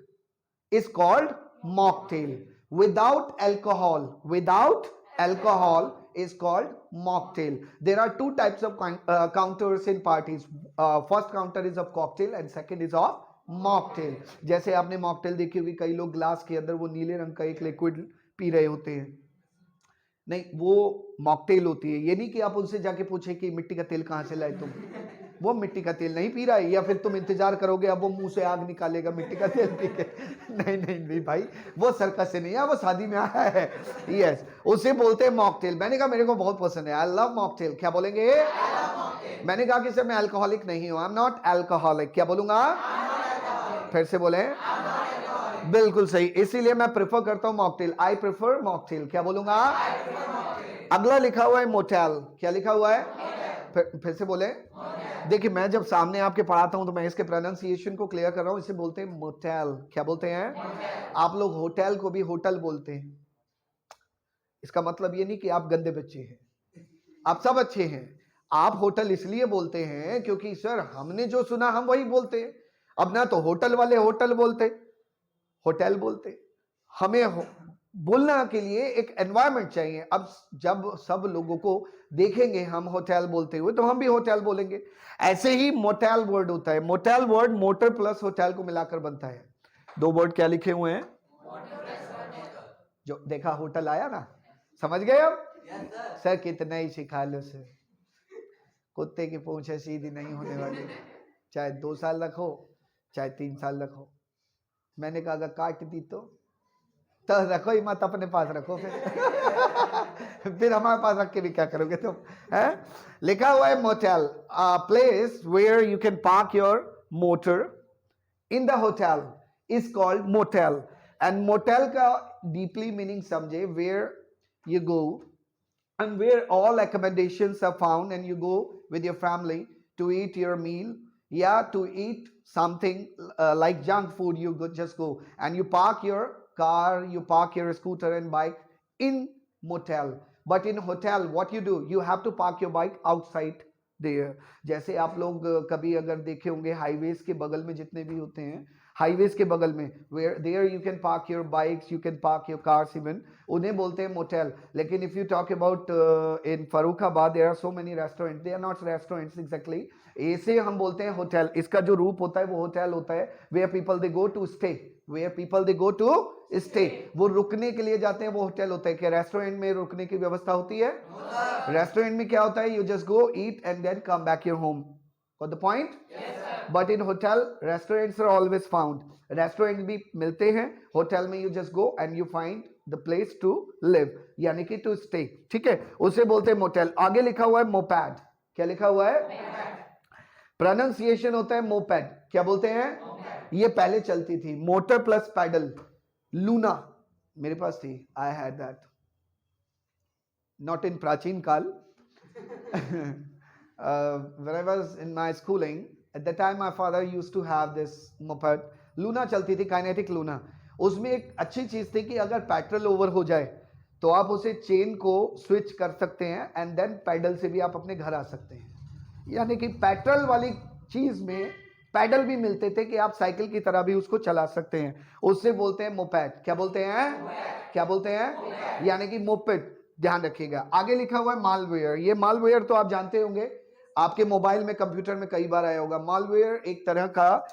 is called mocktail। Without alcohol is called mocktail। There are two types of counters in parties। First counter is of cocktail and second is of mocktail। जैसे आपने mocktail देखी होगी, कई लोग ग्लास के अंदर वो नीले रंग का एक लिक्विड पी रहे होते हैं, नहीं वो मॉकटेल होती है। ये नहीं कि आप उनसे जाके पूछे कि मिट्टी का तेल कहां से लाए तुम, वो मिट्टी का तेल नहीं पी रहा है, या फिर तुम इंतजार करोगे अब वो मुंह से आग निकालेगा मिट्टी का तेल पी के। नहीं नहीं नहीं भाई, वो सर्कस से नहीं है, वो शादी में आया है। यस, उसे बोलते हैं मॉकटेल। मैंने कहा मेरे को बहुत पसंद है, आई लव मॉकटेल। क्या बोलेंगे? मैंने कहा कि सर मैं अल्कोहलिक नहीं हूं, आई एम नॉट अल्कोहलिक। क्या बोलूंगा? फिर से बोले। बिल्कुल सही, इसीलिए मैं प्रेफर करता हूं मॉकटेल। I prefer mocktail. क्या बोलूंगा? अगला लिखा हुआ है मोटेल। क्या लिखा हुआ है? फिर से बोले। देखिए मैं जब सामने आपके पढ़ाता हूं तो मैं इसके प्रोनाउंसिएशन को क्लियर कर रहा हूं। इसे बोलते हैं मोटेल। क्या बोलते हैं? आप लोग होटल को भी होटल बोलते हैं। इसका मतलब ये नहीं कि आप गंदे बच्चे हैं, आप सब अच्छे हैं। आप होटल इसलिए बोलते हैं क्योंकि सर हमने जो सुना हम वही बोलते हैं। अब ना तो होटल वाले होटल बोलते, होटल बोलते। हमें बोलना के लिए एक एनवायरनमेंट चाहिए। अब जब सब लोगों को देखेंगे हम होटल बोलते हुए तो हम भी होटल बोलेंगे। ऐसे ही मोटेल वर्ड होता है। Motel word motor plus hotel को मिलाकर बनता है। दो वर्ड क्या लिखे हुए हैं? जो देखा होटल आया ना, समझ गए अब? सर कितना ही सिखा लो सर, कुत्ते की पूंछ सीधी नहीं होने वाली, चाहे 2 साल रखो चाहे 3 साल रखो। मैंने कहा अगर काट दी तो रखो ही मत, अपने पास रखो फिर हमारे पास रख के भी क्या करोगे तुम? है लिखा हुआ है motel, place where you can park your motor in the hotel is called motel. And motel का डीपली मीनिंग समझे, where you go and where all accommodations are found and you go with your family to eat your meal, to eat something like junk food. You just go and you park your car, you park your scooter and bike in motel. But in hotel what you do, you have to park your bike outside there. जैसे आप लोग कभी अगर देखे होंगे हाईवेज के बगल में जितने भी होते हैं, हाईवेज के बगल में where there you can park your bikes, you can park your cars even, उन्हें बोलते हैं मोटेल। लेकिन if you talk about in Farrukhabad there are so many restaurants, they are not restaurants exactly, ऐसे हम बोलते हैं होटल। इसका जो रूप होता है वो होटल होता है where people they go to stay, where people they go to stay, वो रुकने के लिए जाते हैं, वो होटल होता है। क्या रेस्टोरेंट में रुकने की व्यवस्था होती है? रेस्टोरेंट में क्या होता है? you just go eat and then come back your home. Got the point? Yes, sir. But in hotel, restaurants are always found. Restaurants भी मिलते हैं, होटल में you just go and you find the place to live, यानी कि to stay। ठीक है, उसे बोलते हैं मोटेल। आगे लिखा हुआ है मोपैड। क्या लिखा हुआ है? प्रोनाउंसिएशन होता है मोपैड। क्या बोलते हैं? ये पहले चलती थी, मोटर प्लस पैडल। लूना मेरे पास थी, I had that, not in प्राचीन काल। when I was in my schooling, at that time my father used to have this moped. Luna चलती थी, काइनेटिक लूना। उसमें एक अच्छी चीज थी कि अगर पेट्रोल ओवर हो जाए तो आप उसे चेन को स्विच कर सकते हैं एंड देन पैडल से भी आप अपने घर आ सकते हैं। यानी कि पेट्रोल वाली चीज में पैडल भी मिलते थे कि आप साइकिल की तरह भी उसको चला सकते हैं। उससे बोलते हैं मोपेड। क्या बोलते हैं? क्या बोलते हैं? यानी कि मोपेड। ध्यान रखिएगा। आगे लिखा हुआ है मालवेयर। ये मालवेयर तो आप जानते होंगे, आपके मोबाइल में कंप्यूटर में कई बार आया होगा। मालवेयर एक तरह का,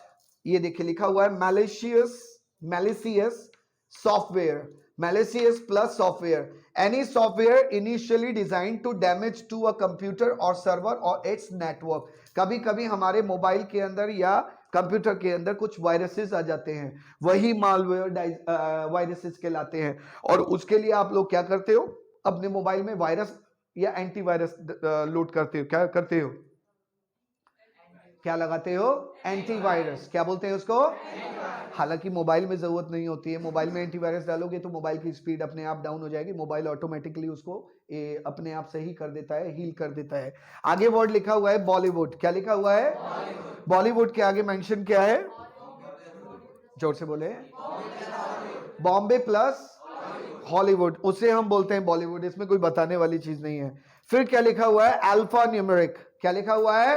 ये देखिए लिखा हुआ है malicious software, malicious plus software, any software initially designed to damage to a computer और सर्वर और इट्स नेटवर्क। कभी कभी हमारे मोबाइल के अंदर या कंप्यूटर के अंदर कुछ वायरसेस आ जाते हैं, वही मालवेयर वायरसेस कहलाते हैं। और उसके लिए आप लोग क्या करते हो? अपने मोबाइल में वायरस या एंटीवायरस लोड करते हो। क्या करते हो? क्या लगाते हो? एंटीवायरस। क्या बोलते हैं उसको? हालांकि मोबाइल में जरूरत नहीं होती है। मोबाइल में एंटीवायरस डालोगे तो मोबाइल की स्पीड अपने आप डाउन हो जाएगी, मोबाइल ऑटोमेटिकली उसको अपने आप सही कर देता है, हील कर देता है। आगे वर्ड लिखा हुआ है बॉलीवुड। क्या लिखा हुआ है? बॉलीवुड के आगे मेंशन क्या है? जोर से बोले। बॉम्बे प्लस हॉलीवुड, उसे हम बोलते हैं बॉलीवुड। इसमें कोई बताने वाली चीज नहीं है। फिर क्या लिखा हुआ है? Alpha numeric. क्या लिखा हुआ है?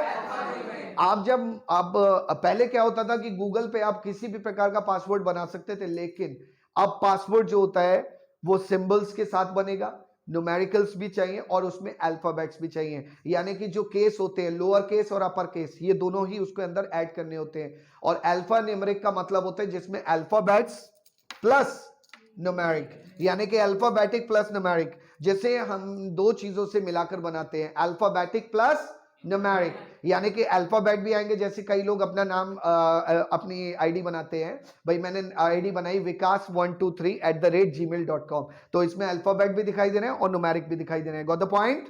आप जब आप पहले क्या होता था कि गूगल पे आप किसी भी प्रकार का पासवर्ड बना सकते थे, लेकिन अब पासवर्ड जो होता है वो सिंबल्स के साथ बनेगा, न्यूमेरिकल्स भी चाहिए और उसमें अल्फाबेट्स भी चाहिए। यानी कि जो केस होते हैं, लोअर केस और अपर केस, ये दोनों ही उसके अंदर ऐड करने होते हैं। और अल्फा न्यूमेरिक का मतलब होता है जिसमें अल्फाबेट्स प्लस न्यूमेरिक, यानी कि अल्फाबेटिक प्लस न्यूमेरिक, जिसे हम दो चीजों से मिलाकर बनाते हैं, अल्फाबेटिक प्लस न्यूमेरिक, यानी कि अल्फाबेट भी आएंगे। जैसे कई लोग अपना नाम अपनी आईडी बनाते हैं, भाई मैंने आईडी बनाई vikas123@gmail.com, तो इसमें अल्फाबेट भी दिखाई दे रहे हैं और न्यूमेरिक भी दिखाई दे रहे हैं। Got the point?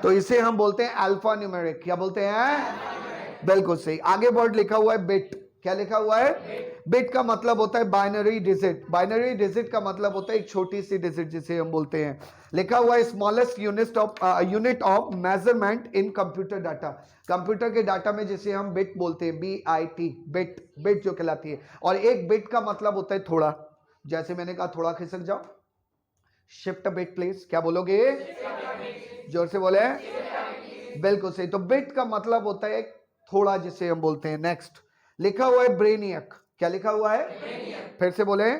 तो इसे हम बोलते हैं अल्फा न्यूमेरिक। क्या बोलते हैं? बिल्कुल सही। आगे वर्ड लिखा हुआ है बिट। क्या लिखा हुआ है? बिट का मतलब होता है बाइनरी डिजिट। बाइनरी डिजिट का मतलब होता है एक छोटी सी डिजिट जिसे हम बोलते हैं। लिखा हुआ है smallest unit of measurement in computer data. Computer के डाटा में जिसे हम बिट बोलते हैं, BIT, बिट, बिट जो कहलाती है। और एक बिट का मतलब होता है थोड़ा। जैसे मैंने कहा थोड़ा खिसक जाओ, शिफ्ट अ बिट प्लीज। क्या बोलोगे? जोर से बोले। बिल्कुल सही। तो बिट का मतलब होता है थोड़ा, जिसे हम बोलते हैं। नेक्स्ट लिखा हुआ है ब्रेनियक। क्या लिखा हुआ है? फिर से बोले।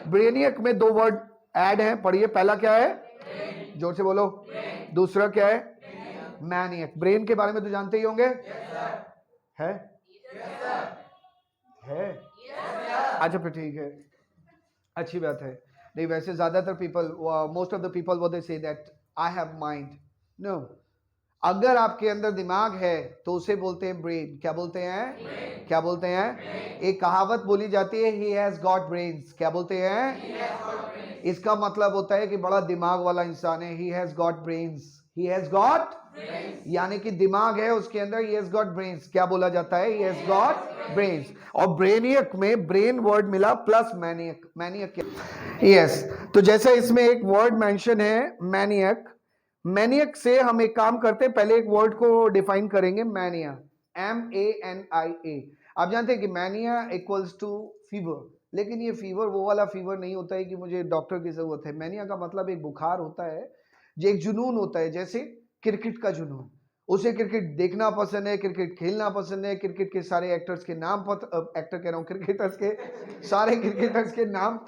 ब्रेनियक में दो वर्ड ऐड हैं, पढ़िए। पहला क्या है? जोर से बोलो। दूसरा क्या है? मैनियक। ब्रेन के बारे में तो जानते ही होंगे। है? है? अच्छा फिर ठीक है, अच्छी बात है। नहीं वैसे ज्यादातर people, most of the people वो they say that I have mind. No, अगर आपके अंदर दिमाग है तो उसे बोलते हैं ब्रेन। क्या बोलते हैं? क्या बोलते हैं? एक कहावत बोली जाती है, ही हैज गॉट ब्रेन्स। क्या बोलते हैं? इसका मतलब होता है कि बड़ा दिमाग वाला इंसान है। He has got brains, he has got, यानी कि दिमाग है उसके अंदर। He has got brains. क्या बोला जाता है? He has got brains. और ब्रेनियक में ब्रेन वर्ड मिला प्लस मैनियक। Maniac yes. तो जैसे इसमें एक वर्ड मेंशन है मैनियक, मैनियक से हम एक काम करते हैं, पहले एक वर्ड को डिफाइन करेंगे। Mania, MANIA। आप जानते हैं कि मैनिया इक्वल्स टू फीवर, लेकिन ये फीवर वो वाला फीवर नहीं होता है कि मुझे डॉक्टर की जरूरत है। मैनिया का मतलब एक बुखार होता है, जो एक जुनून होता है। जैसे क्रिकेट का जुनून, उसे क्रिकेट देखना पसंद है, क्रिकेट खेलना पसंद है, क्रिकेट के सारे एक्टर्स के नाम एक्टर कह रहा हूँ, क्रिकेटर्स के सारे क्रिकेटर्स के नाम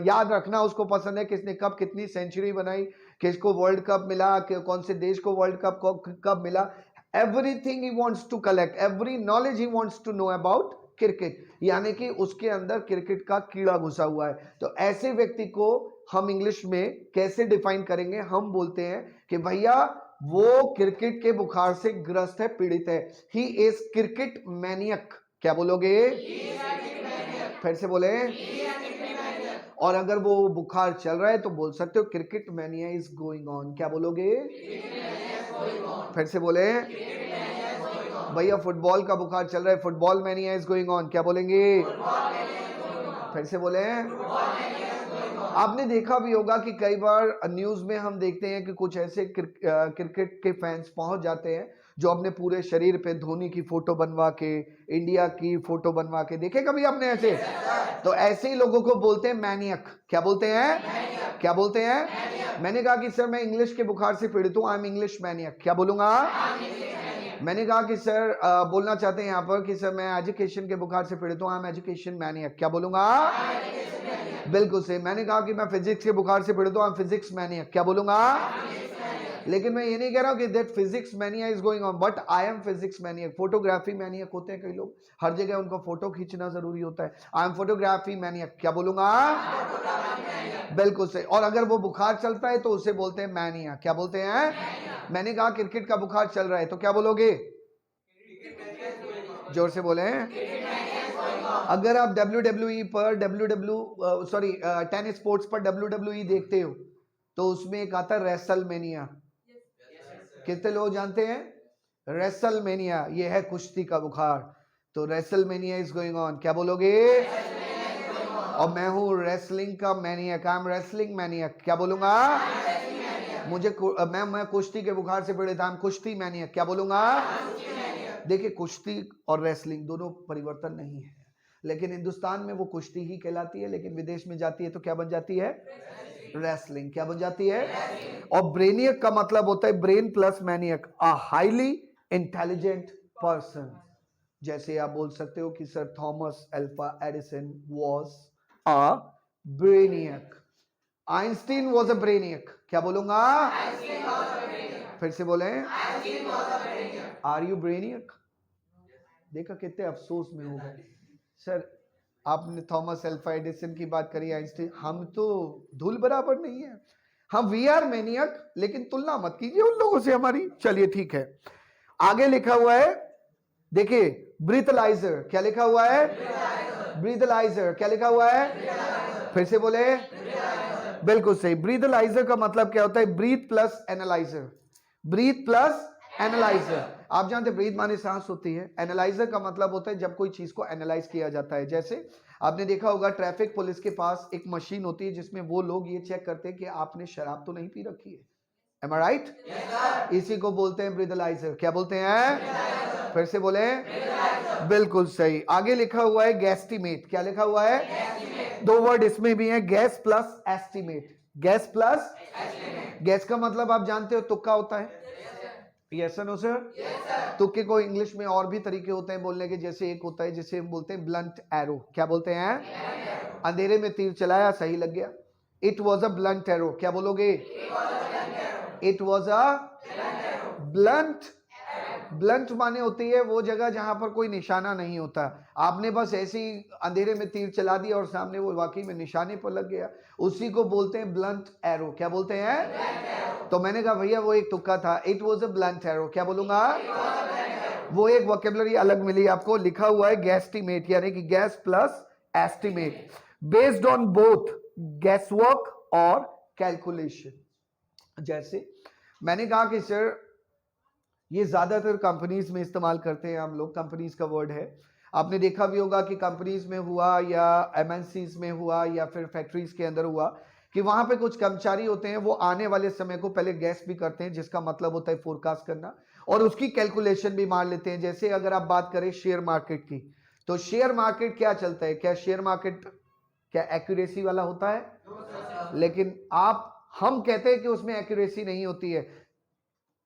याद रखना उसको पसंद है। किसने कब कितनी सेंचुरी बनाई, किसको वर्ल्ड कप मिला, कौन से देश को वर्ल्ड कप कब मिला। Everything he wants to collect, every knowledge he wants to know about cricket, यानी कि उसके अंदर क्रिकेट का कीड़ा घुसा हुआ है। तो ऐसे व्यक्ति को हम इंग्लिश में कैसे डिफाइन करेंगे? हम बोलते हैं कि भैया वो क्रिकेट के बुखार से ग्रस्त है, पीड़ित है। He is cricket maniac. क्या बोलोगे? फिर से बोले। और अगर वो बुखार चल रहा है तो बोल सकते हो cricket mania is going on. क्या बोलोगे? फिर से बोले। भैया फुटबॉल का बुखार चल रहा है, football mania is going on. क्या बोलेंगे? फिर से बोले। आपने देखा भी होगा कि कई बार न्यूज में हम देखते हैं कि कुछ ऐसे क्रिकेट के फैंस पहुंच जाते हैं जो अपने पूरे शरीर पे धोनी की फोटो बनवा के, इंडिया की फोटो बनवा के, देखे कभी आपने ऐसे? तो ऐसे ही लोगों को बोलते हैं मैनियक। क्या बोलते हैं? क्या बोलते हैं? मैंने कहा कि सर मैं इंग्लिश के बुखार से पीड़ित हूँ, आई एम इंग्लिश मैनियक। क्या बोलूंगा? मैंने कहा कि सर बोलना चाहते हैं यहाँ पर कि सर मैं एजुकेशन के बुखार से पीड़ित हूँ, आई एम एजुकेशन मैनियक। क्या बोलूंगा? बिल्कुल सही। मैंने कहा कि मैं फिजिक्स के बुखार से पीड़ित हूँ, आई एम फिजिक्स मैनियक। क्या बोलूंगा? लेकिन मैं ये नहीं कह रहा हूँ कि that physics mania is going on, but I am physics maniac. Photography maniac होते हैं कई लोग, हर जगह उनको फोटो खींचना जरूरी होता है। I M photography maniac. क्या बोलूंगा? बिल्कुल सही। और अगर वो बुखार चलता है तो उसे बोलते हैं मैनिया। क्या बोलते हैं? मैंने कहा क्रिकेट का बुखार चल रहा है तो क्या बोलोगे? जोर से बोले। अगर आप WWE पर टेनिस स्पोर्ट्स पर WWE देखते हो तो उसमें एक आता है रेसलमेनिया। कितने लोग जानते हैं रेसलमेनिया? ये है कुश्ती का बुखार। तो रेसलमेनिया इज गोइंग ऑन। क्या बोलोगे? और मैं हूं रेसलिंग का maniac, I am wrestling maniac. क्या बोलूंगा? मुझे मैं कुश्ती के बुखार से पीड़ित, आई एम कुश्ती मैनियक। क्या बोलूंगा? देखिए कुश्ती और रेसलिंग दोनों परिवर्तन नहीं है, लेकिन हिंदुस्तान में वो कुश्ती ही कहलाती है, लेकिन विदेश में जाती है तो क्या बन जाती है? रेसलिंग। क्या बन जाती है? और ब्रेनियक का मतलब होता है brain plus maniac, a highly intelligent person. जैसे आप बोल सकते हो कि sir Thomas Alva Edison was a brainiac, Einstein was a brainiac. क्या बोलूंगा? फिर से बोले। Are you brainiac? देखा कितने अफसोस में हो गए सर, आपने थॉमस अल्वा एडिसन की बात करी, आइंस्टीन, हम तो धूल बराबर नहीं है। हम वी आर मैनियक, लेकिन तुलना मत कीजिए उन लोगों से हमारी। चलिए ठीक है। आगे लिखा हुआ है, देखिए ब्रीथलाइजर, क्या लिखा हुआ है? ब्रीथलाइजर। क्या लिखा हुआ है? फिर से बोले। बिल्कुल सही। ब्रीथलाइजर का मतलब क्या होता है? Breath plus analyser. Breath plus analyser. आप जानते हैं ब्रीथ माने सांस होती है, एनालाइजर का मतलब होता है जब कोई चीज को एनालाइज किया जाता है। जैसे आपने देखा होगा ट्रैफिक पुलिस के पास एक मशीन होती है जिसमें वो लोग ये चेक करते हैं कि आपने शराब तो नहीं पी रखी है। Am I right? Yes, इसी को बोलते हैं ब्रीथलाइजर। क्या बोलते हैं? फिर से बोले। बिल्कुल सही। आगे लिखा हुआ है गैस्टिमेट। क्या लिखा हुआ है? दो वर्ड इसमें भी है, guess plus estimate. Guess plus guess का मतलब आप जानते हो तुक्का होता है। Yes no sir. तुक्के को इंग्लिश में और भी तरीके होते हैं बोलने के। जैसे एक होता है जिसे हम बोलते हैं ब्लंट एरो। क्या बोलते हैं? अंधेरे में तीर चलाया, सही लग गया। It was a blunt arrow. क्या बोलोगे? It was a blunt. Blunt माने होती है वो जगह जहां पर कोई निशाना नहीं होता। आपने बस ऐसी अंधेरे में तीर चला दिया और सामने वो वाकई में निशाने पर लग गया, उसी को बोलते हैं ब्लंट एरो। क्या बोलते हैं? तो मैंने कहा भैया वो एक तुक्का था। It was a blunt arrow. क्या बोलूंगा? वो एक वोकेबलरी अलग मिली आपको। लिखा हुआ है गैस्टिमेट, यानी कि guess plus estimate, based on both guesswork और कैलकुलेशन। जैसे मैंने कहा कि सर ये ज्यादातर कंपनीज में इस्तेमाल करते हैं हम लोग। कंपनीज का वर्ड है, आपने देखा भी होगा कि कंपनीज में हुआ या एमएनसीज में हुआ या फिर फैक्ट्रीज के अंदर हुआ कि वहां पे कुछ कर्मचारी होते हैं, वो आने वाले समय को पहले गैस भी करते हैं, जिसका मतलब होता है फोरकास्ट करना, और उसकी कैलकुलेशन भी मार लेते हैं। जैसे अगर आप बात करें शेयर मार्केट की, तो शेयर मार्केट क्या चलता है? क्या शेयर मार्केट क्या एक्यूरेसी वाला होता है? लेकिन हम कहते हैं कि उसमें एक्यूरेसी नहीं होती है।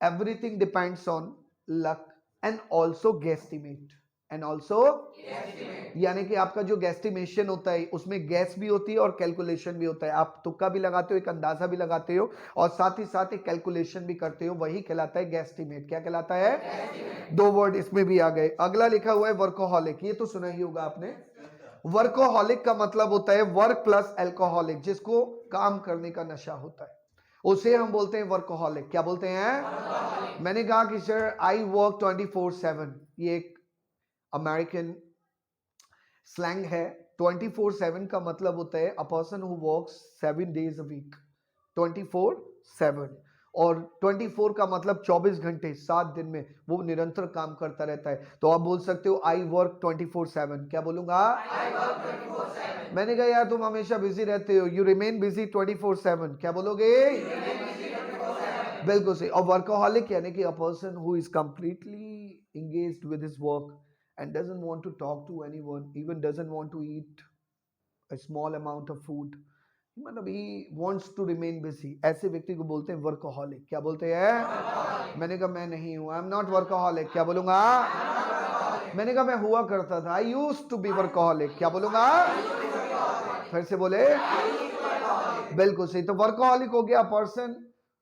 Everything depends on luck and also guesstimate and also यानी कि आपका जो गैस्टिमेशन होता है उसमें गैस भी होती है और कैलकुलेशन भी होता है। आप तुक्का भी लगाते हो, एक अंदाजा भी लगाते हो और साथ ही साथ एक कैलकुलेशन भी करते हो, वही कहलाता है गैस्टिमेट। क्या कहलाता है? दो वर्ड इसमें भी आ गए। अगला लिखा हुआ है वर्कोहॉलिक। ये तो सुना ही होगा आपने। वर्कोहॉलिक का मतलब होता है वर्क प्लस एल्कोहलिक, जिसको काम करने का नशा होता है, उसे हम बोलते हैं वर्कोहॉलिक। क्या बोलते हैं? मैंने कहा कि सर आई वर्क 24/7, ये एक अमेरिकन स्लैंग है। 24/7 का मतलब होता है अ person who works 7 days a week, 24/7। और 24 का मतलब 24 घंटे, 7 दिन में वो निरंतर काम करता रहता है। तो आप बोल सकते हो आई वर्क 24/7। क्या बोलूंगा? मैंने कहा यार तुम हमेशा बिजी रहते हो, यू रिमेन बिजी 24/7। क्या बोलोगे? बिल्कुल सही। और वर्कोहॉलिक यानी कि अ person who is completely engaged with his work and doesn't want to talk to anyone, even doesn't want to eat a small amount of food, मतलब he wants to remain busy, ऐसे व्यक्ति को बोलते हैं वर्कोहॉलिक। क्या बोलते हैं? मैंने कहा मैं नहीं हूं, आई एम नॉट वर्कोहॉलिक। क्या बोलूंगा? मैंने कहा मैं हुआ करता था, I used to be workaholic. क्या बोलूंगा? फिर से बोले। बिल्कुल सही। तो वर्कोहॉलिक हो गया पर्सन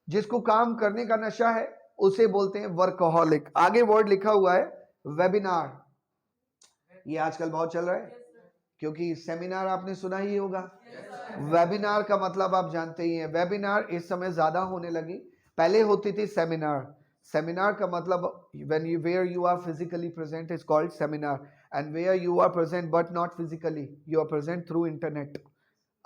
जिसको काम करने का नशा है, उसे बोलते हैं वर्कोहॉलिक। आगे वर्ड लिखा हुआ है वेबिनार। ये आजकल बहुत चल रहा है क्योंकि सेमिनार आपने सुना ही होगा। वेबिनार का मतलब आप जानते ही हैं। वेबिनार इस समय ज्यादा होने लगी, पहले होती थी सेमिनार। सेमिनार का मतलब when you where you are physically present is called seminar, and where you are present but not physically, you are present through internet।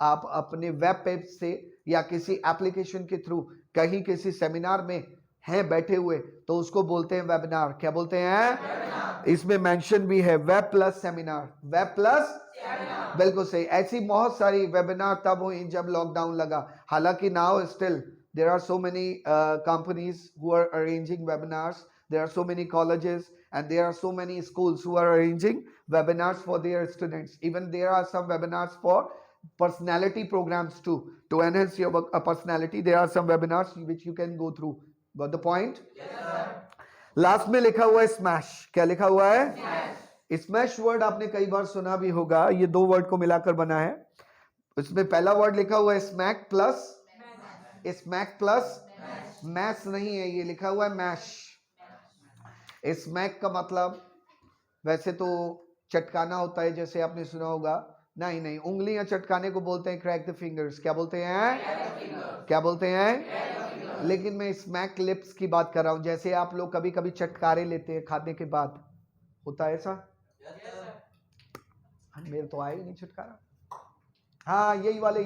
आप अपने वेब पेज से या किसी एप्लीकेशन के थ्रू कहीं किसी सेमिनार में हैं बैठे हुए, तो उसको बोलते हैं वेबिनार। क्या बोलते हैं? इसमें मेंशन भी है web plus seminar. Web plus बिल्कुल सही। ऐसी बहुत सारी वेबिनार तब हुई जब लॉकडाउन लगा। हालांकि now still there are so many companies who are arranging webinars, there are so many colleges and there are so many schools who are arranging webinars for their students. Even there are some webinars for personality programs too, to enhance your personality. There are some webinars which you can go through. Got the point? Yes sir। Last में लिखा हुआ है स्मैश। क्या लिखा हुआ है? स्मैश वर्ड आपने कई बार सुना भी होगा। ये दो वर्ड को मिलाकर बना है। इसमें पहला वर्ड लिखा हुआ है smack plus, smack plus mash नहीं है, ये लिखा हुआ है मैश। स्मैक का मतलब वैसे तो चटकाना होता है, जैसे आपने सुना होगा। नहीं नहीं, उंगलियां चटकाने को बोलते हैं क्रैक द फिंगर्स। क्या बोलते हैं? क्या बोलते हैं? लेकिन मैं स्मैक लिप्स की बात कर रहा हूं। जैसे आप लोग कभी कभी चटकारे लेते हैं खाने के बाद, होता है ऐसा? मेरे तो आया ही नहीं छुटकारा। हाँ यही वाले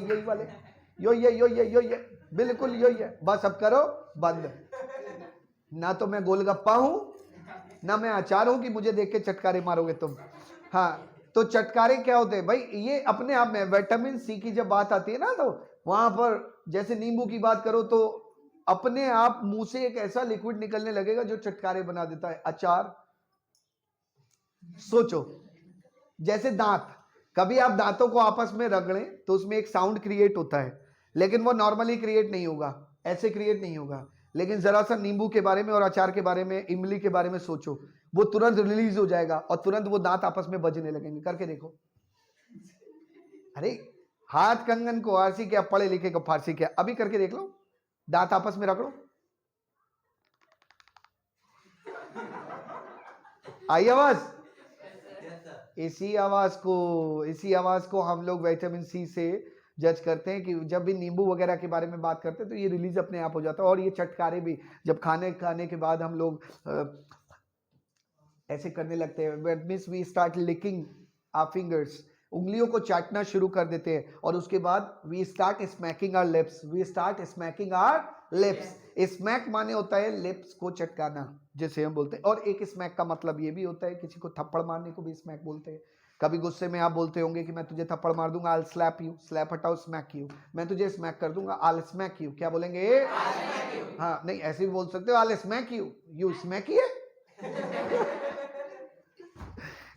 यो ये बिल्कुल यो ये। बस अब करो बंद। ना तो मैं गोलगप्पा हूं ना मैं अचार हूं कि मुझे देख के चटकारे मारोगे तुम। हाँ तो चटकारे क्या होते हैं भाई? ये अपने आप में विटामिन सी की जब बात आती है ना, तो वहां पर जैसे नींबू की बात करो तो अपने आप मुंह से एक ऐसा लिक्विड निकलने लगेगा जो चटकारे बना देता है। अचार सोचो, जैसे दांत, कभी आप दांतों को आपस में रगड़ें तो उसमें एक साउंड क्रिएट होता है, लेकिन वो नॉर्मली क्रिएट नहीं होगा, ऐसे क्रिएट नहीं होगा। लेकिन जरा सा नींबू के बारे में और अचार के बारे में, इमली के बारे में सोचो, वो तुरंत रिलीज हो जाएगा और तुरंत वो दांत आपस में बजने लगेंगे। करके देखो। अरे हाथ कंगन को आरसी क्या, पढ़े लिखे को फारसी क्या, अभी करके देख लो, दांत आपस में रगड़ो। आई आवाज? इसी आवाज को हम लोग विटामिन सी से जज करते हैं कि जब भी नींबू वगैरह के बारे में बात करते हैं तो ये रिलीज अपने आप हो जाता है। और ये चटकारे भी जब खाने के बाद हम लोग ऐसे करने लगते हैं, that means we start licking our fingers, उंगलियों को चाटना शुरू कर देते हैं। और उसके बाद we start smacking our lips. Smack माने होता है लिप्स को चटकाना, जैसे हम बोलते हैं। और एक स्मैक का मतलब ये भी होता है, किसी को थप्पड़ मारने को भी स्मैक बोलते हैं। कभी गुस्से में आप बोलते होंगे कि मैं तुझे थप्पड़ मार दूंगा, I'll slap you, स्लैप हटाओ स्मैक यू, मैं तुझे स्मैक कर दूंगा, I'll smack you। क्या बोलेंगे? हाँ नहीं, ऐसे भी बोल सकते हो, I'll smack you, you smack है।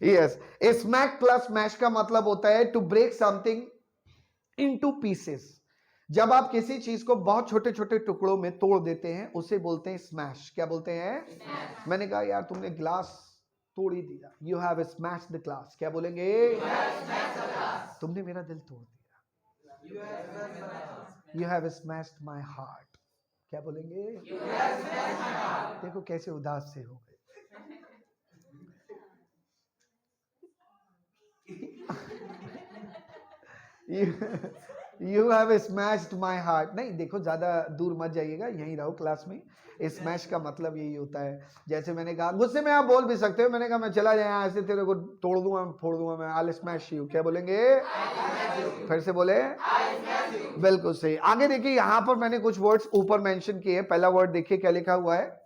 यस, स्मैक प्लस मैश का मतलब होता है to break something into pieces. जब आप किसी चीज को बहुत छोटे छोटे टुकड़ों में तोड़ देते हैं उसे बोलते हैं स्मैश। क्या बोलते हैं? मैंने कहा यार तुमने ग्लास तोड़ ही दिया, you have smash the glass. क्या बोलेंगे? तुमने मेरा दिल तोड़ दिया, you have smashed my heart. क्या बोलेंगे? देखो कैसे उदास से हो गए। You have smashed my heart। नहीं देखो, ज्यादा दूर मत जाइएगा, यहीं रहो क्लास में। स्मैश का मतलब यही होता है। जैसे मैंने कहा, गुस्से में आप बोल भी सकते हो, मैंने कहा मैं चला जाए ऐसे, तेरे को तोड़ दूंगा, फोड़ दूंगा मैं, I'll smash you। क्या बोलेंगे? फिर से बोले, बिल्कुल सही। आगे देखिए, यहाँ पर मैंने कुछ वर्ड्स ऊपर मेंशन किए। पहला वर्ड देखिए क्या लिखा हुआ है,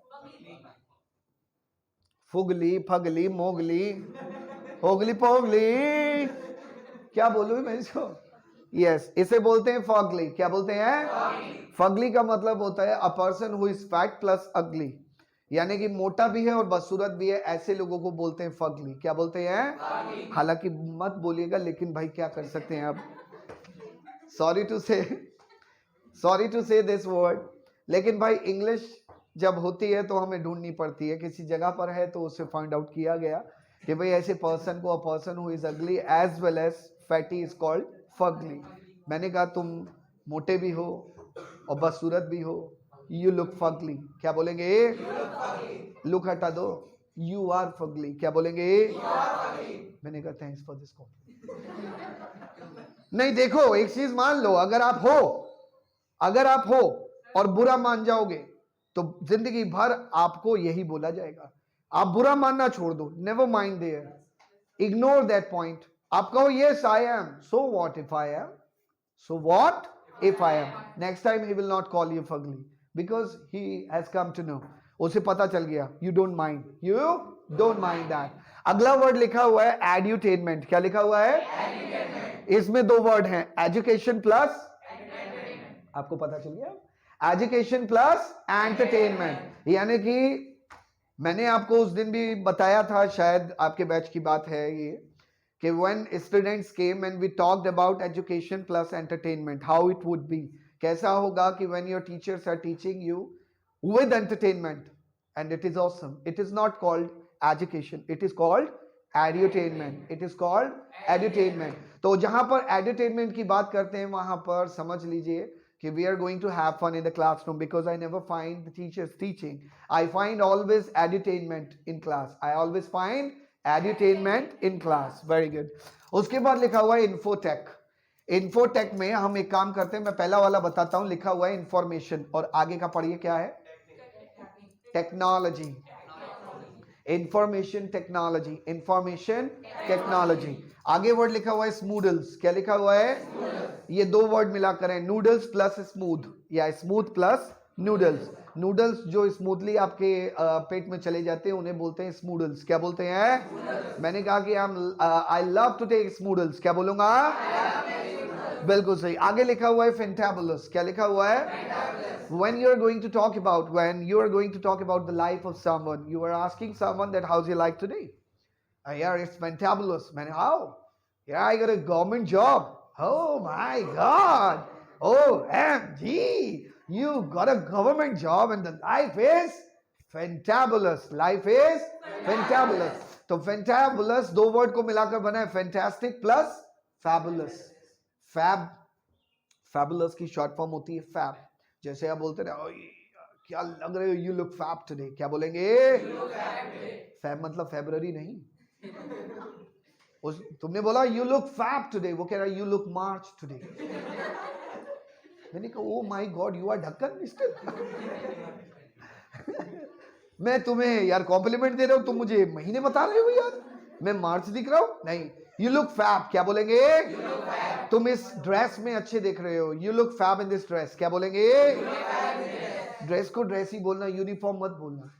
फुगली, फगली, मोगली, होगली, पोगली। क्या बोलूं मैं इसको? यस, इसे बोलते हैं फगली। क्या बोलते हैं? फगली का मतलब होता है अ person who is fat plus अगली, यानी कि मोटा भी है और बदसूरत भी है, ऐसे लोगों को बोलते हैं फगली। क्या बोलते हैं? हालांकि मत बोलिएगा, लेकिन भाई क्या कर सकते हैं अब, सॉरी टू से दिस वर्ड। लेकिन भाई इंग्लिश जब होती है तो हमें ढूंढनी पड़ती है, किसी जगह पर है तो उसे फाइंड आउट किया गया कि भाई ऐसे पर्सन को, a person who is ugly as well as fatty is called fugly. मैंने कहा तुम मोटे भी हो और बदसूरत भी हो, यू लुक फगली। क्या बोलेंगे? लुक हटा दो, यू आर फगली। क्या बोलेंगे? मैंने कहा थैंक्स फॉर दिस कॉम्प्लीमेंट। नहीं देखो, एक चीज मान लो, अगर आप हो और बुरा मान जाओगे तो जिंदगी भर आपको यही बोला जाएगा। आप बुरा मानना छोड़ दो, never mind there, ignore that point. आप कहो yes I am, so what if I am, so what if I am. Next time he will not call you fugly because he has come to know, उसे पता चल गया, यू डोंट माइंड दैट। अगला वर्ड लिखा हुआ है एड्यूटेनमेंट। क्या लिखा हुआ है? इसमें दो वर्ड हैं, एजुकेशन प्लस, आपको पता चल गया, एजुकेशन प्लस एंटरटेनमेंट। यानी कि मैंने आपको उस दिन भी बताया था, शायद आपके बैच की बात है ये, कि when students came and we talked about education plus entertainment, how it would be, कैसा होगा कि when your teachers are teaching you with entertainment, and it is awesome, it is not called education, it is called edutainment। तो जहां पर edutainment की बात करते हैं वहां पर समझ लीजिए कि we are going to have fun in the classroom, because I never find the teachers teaching, I find always edutainment in class, I always find edutainment in class। very good। उसके बाद लिखा हुआ है इन्फोटेक। इन्फोटेक में हम एक काम करते हैं, मैं पहला वाला बताता हूं, लिखा हुआ है इंफॉर्मेशन, और आगे का पढ़िए क्या है, technology, information technology, information technology. आगे वर्ड लिखा हुआ है स्मूडल्स, क्या लिखा हुआ है, ये दो वर्ड मिलाकर है, नूडल्स प्लस स्मूथ, या स्मूथ प्लस नूडल्स। नूडल्स जो स्मूथली आपके पेट में चले जाते हैं उन्हें बोलते हैं स्मूडल्स। क्या बोलते हैं, मैंने कहा कि आई लव टू टेक स्मूडल्स, क्या बोलूंगा, बिल्कुल सही। आगे लिखा हुआ है फेंटाबुलस, क्या लिखा हुआ है, when you are going to talk about the life of someone, you are asking someone that how's your life today. Yeah, it's fantabulous, man. How? Yeah, I got a government job. Oh my God. OMG. You got a government job and the life is fantabulous. Life is fantabulous. तो fantabulous दो वर्ड को मिलाकर बना है fantastic plus fabulous. Fabulous की शॉर्ट फॉर्म होती है fab. जैसे आप बोलते ना, क्या लग रहे हो, यू लुक फैब टुडे, क्या बोलेंगे, फैब मतलब फेब्रुअरी नहीं, तुमने बोला यू लुक फैब टुडे, वो कह रहा है यू लुक मार्च टुडे। मैंने कहा oh my God, you are ढक्कन मिस्टर। मैं तुम्हें यार कॉम्प्लीमेंट दे रहा हूं, तुम मुझे महीने बता रहे हो यार, मैं मार्च दिख रहा हूं, नहीं, यू लुक फैब, क्या बोलेंगे, तुम इस ड्रेस में अच्छे दिख रहे हो, you look fab in this dress, क्या बोलेंगे, ड्रेस को ड्रेस ही बोलना, यूनिफॉर्म मत बोलना।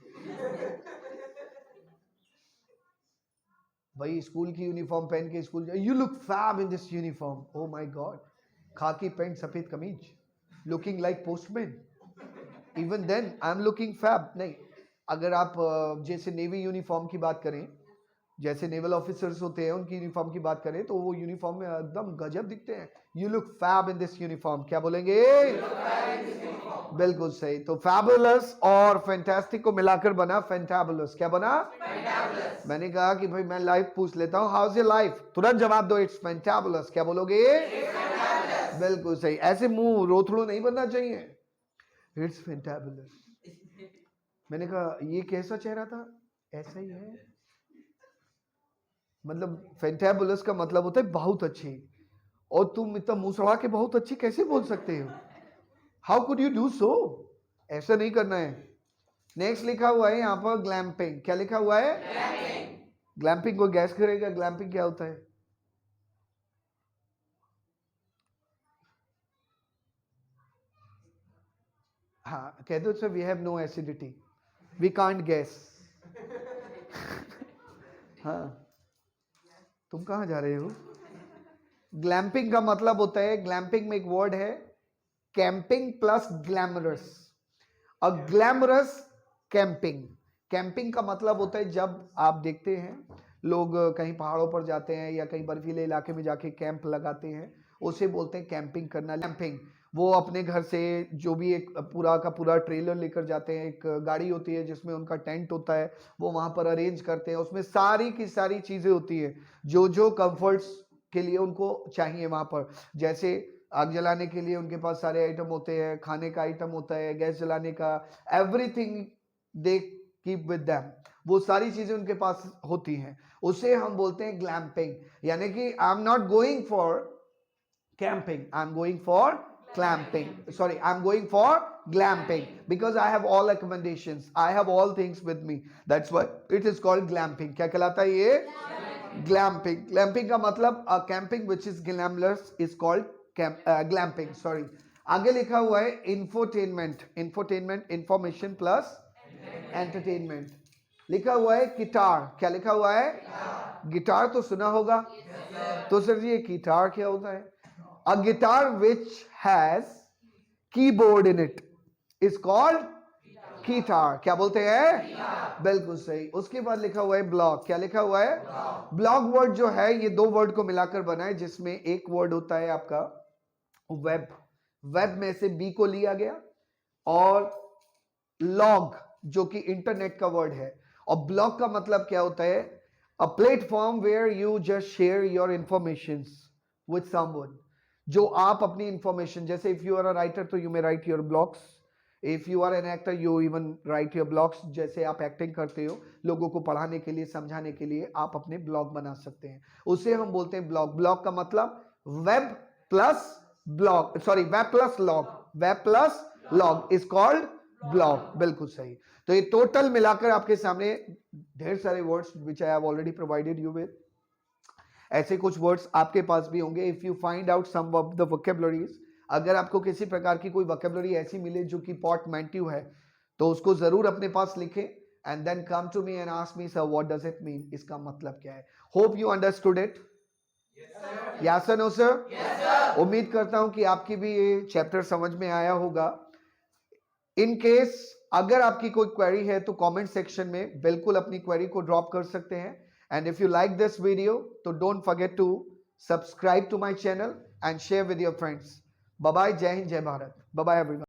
भाई स्कूल की यूनिफॉर्म पहन के school, you look fab in this uniform, oh my God, khaki pant सफेद कमीज, looking like postman, even then I am looking fab. नहीं, अगर आप जैसे नेवी यूनिफॉर्म की बात करें, जैसे नेवल ऑफिसर्स होते हैं उनकी यूनिफॉर्म की बात करें, तो वो यूनिफॉर्म में एकदम गजब दिखते हैं, you look fab in this uniform, क्या बोलेंगे, बिल्कुल सही। तो फैबुलस और फैंटास्टिक को मिलाकर बना फैंटाबुलस, क्या बना, मैंने कहा कि भाई मैं लाइफ पूछ लेता हूं, हाउ इज योर लाइफ, तुरंत जवाब दो, इट्स फैंटाबुलस, क्या बोलोगे, बिल्कुल सही। ऐसे मुंह रोथड़ू नहीं बनना चाहिए, इट्स फैंटाबुलस। मैंने कहा ये कैसा चेहरा था, ऐसा ही है, मतलब फैंटाबुलस का मतलब होता है बहुत अच्छी, और तुम इतना मुंह सड़ा के बहुत अच्छी कैसे बोल सकते हो, how could you do so, ऐसा नहीं करना है। नेक्स्ट लिखा हुआ है यहाँ पर ग्लैम्पिंग, क्या लिखा हुआ है, ग्लैम्पिंग, को गैस करेगा ग्लैम्पिंग क्या होता है, हाँ कह दो sir, we have no acidity, we can't gas. हाँ तुम कहाँ जा रहे हो। ग्लैम्पिंग का मतलब होता है, ग्लैम्पिंग में एक वर्ड है कैंपिंग प्लस ग्लैमरस, अ ग्लैमरस कैंपिंग। कैंपिंग का मतलब होता है जब आप देखते हैं लोग कहीं पहाड़ों पर जाते हैं या कहीं बर्फीले इलाके में जाके कैंप लगाते हैं, उसे बोलते हैं कैंपिंग करना। कैंपिंग वो अपने घर से जो भी एक पूरा का पूरा ट्रेलर लेकर जाते हैं, एक गाड़ी होती है जिसमें उनका टेंट होता है, वो वहां पर अरेंज करते हैं, उसमें सारी की सारी चीजें होती है जो जो कंफर्ट्स के लिए उनको चाहिए वहां पर। जैसे आग जलाने के लिए उनके पास सारे आइटम होते हैं, खाने का आइटम होता है, गैस जलाने का, everything they keep with them, वो सारी चीजें उनके पास होती हैं, उसे हम बोलते हैं ग्लैम्पिंग। यानी कि आई am not going for camping, I am going for clamping, sorry, I'm going for glamping because I have all accommodations, I have all things with me, that's why it is called glamping। क्या कहलाता है ये, glamping। glamping का मतलब camping which is glamorous is called glamping, sorry। आगे लिखा हुआ है infotainment, infotainment information plus entertainment। लिखा हुआ है गिटार, क्या लिखा हुआ है, गिटार तो सुना होगा, तो सर जी ये गिटार क्या होता है, a guitar which has keyboard in it is called guitar, क्या बोलते हैं, बिल्कुल सही। उसके बाद लिखा हुआ है ब्लॉग, क्या लिखा हुआ है, ब्लॉग वर्ड जो है ये दो वर्ड को मिलाकर बना है, जिसमें एक वर्ड होता है आपका वेब, वेब में से बी को लिया गया, और लॉग जो कि इंटरनेट का वर्ड है, और ब्लॉग का मतलब क्या होता है, a platform where you just share your information with someone, जो आप अपनी इंफॉर्मेशन, जैसे if you are a writer तो you may write your blogs, if you are an actor you even write your blogs, जैसे आप एक्टिंग करते हो लोगों को पढ़ाने के लिए समझाने के लिए आप अपने ब्लॉग बना सकते हैं, उसे हम बोलते हैं ब्लॉग। ब्लॉग का मतलब web plus blog, sorry web plus log, web plus log is called blog. बिल्कुल सही। तो ये टोटल मिलाकर आपके सामने ढेर सारे words which I have already provided you with. ऐसे कुछ वर्ड्स आपके पास भी होंगे। If you find out some of the vocabularies, अगर आपको किसी प्रकार की कोई वोकेबुलरी ऐसी मिले जो कि पोर्टमैंटिव है, तो उसको जरूर अपने पास लिखें and then come to me and ask me sir what does it mean, इसका मतलब क्या है। Hope you understood it. Yes no sir. उम्मीद करता हूं कि आपकी भी ये चैप्टर समझ में आया होगा। इन केस अगर आपकी कोई क्वेरी है तो कमेंट सेक्शन में बिल्कुल अपनी क्वेरी को ड्रॉप कर सकते हैं। And if you like this video तो don't forget to subscribe to my channel and share with your friends. Bye bye, जय हिंद, जय भारत, बाय बाय एवरीवन।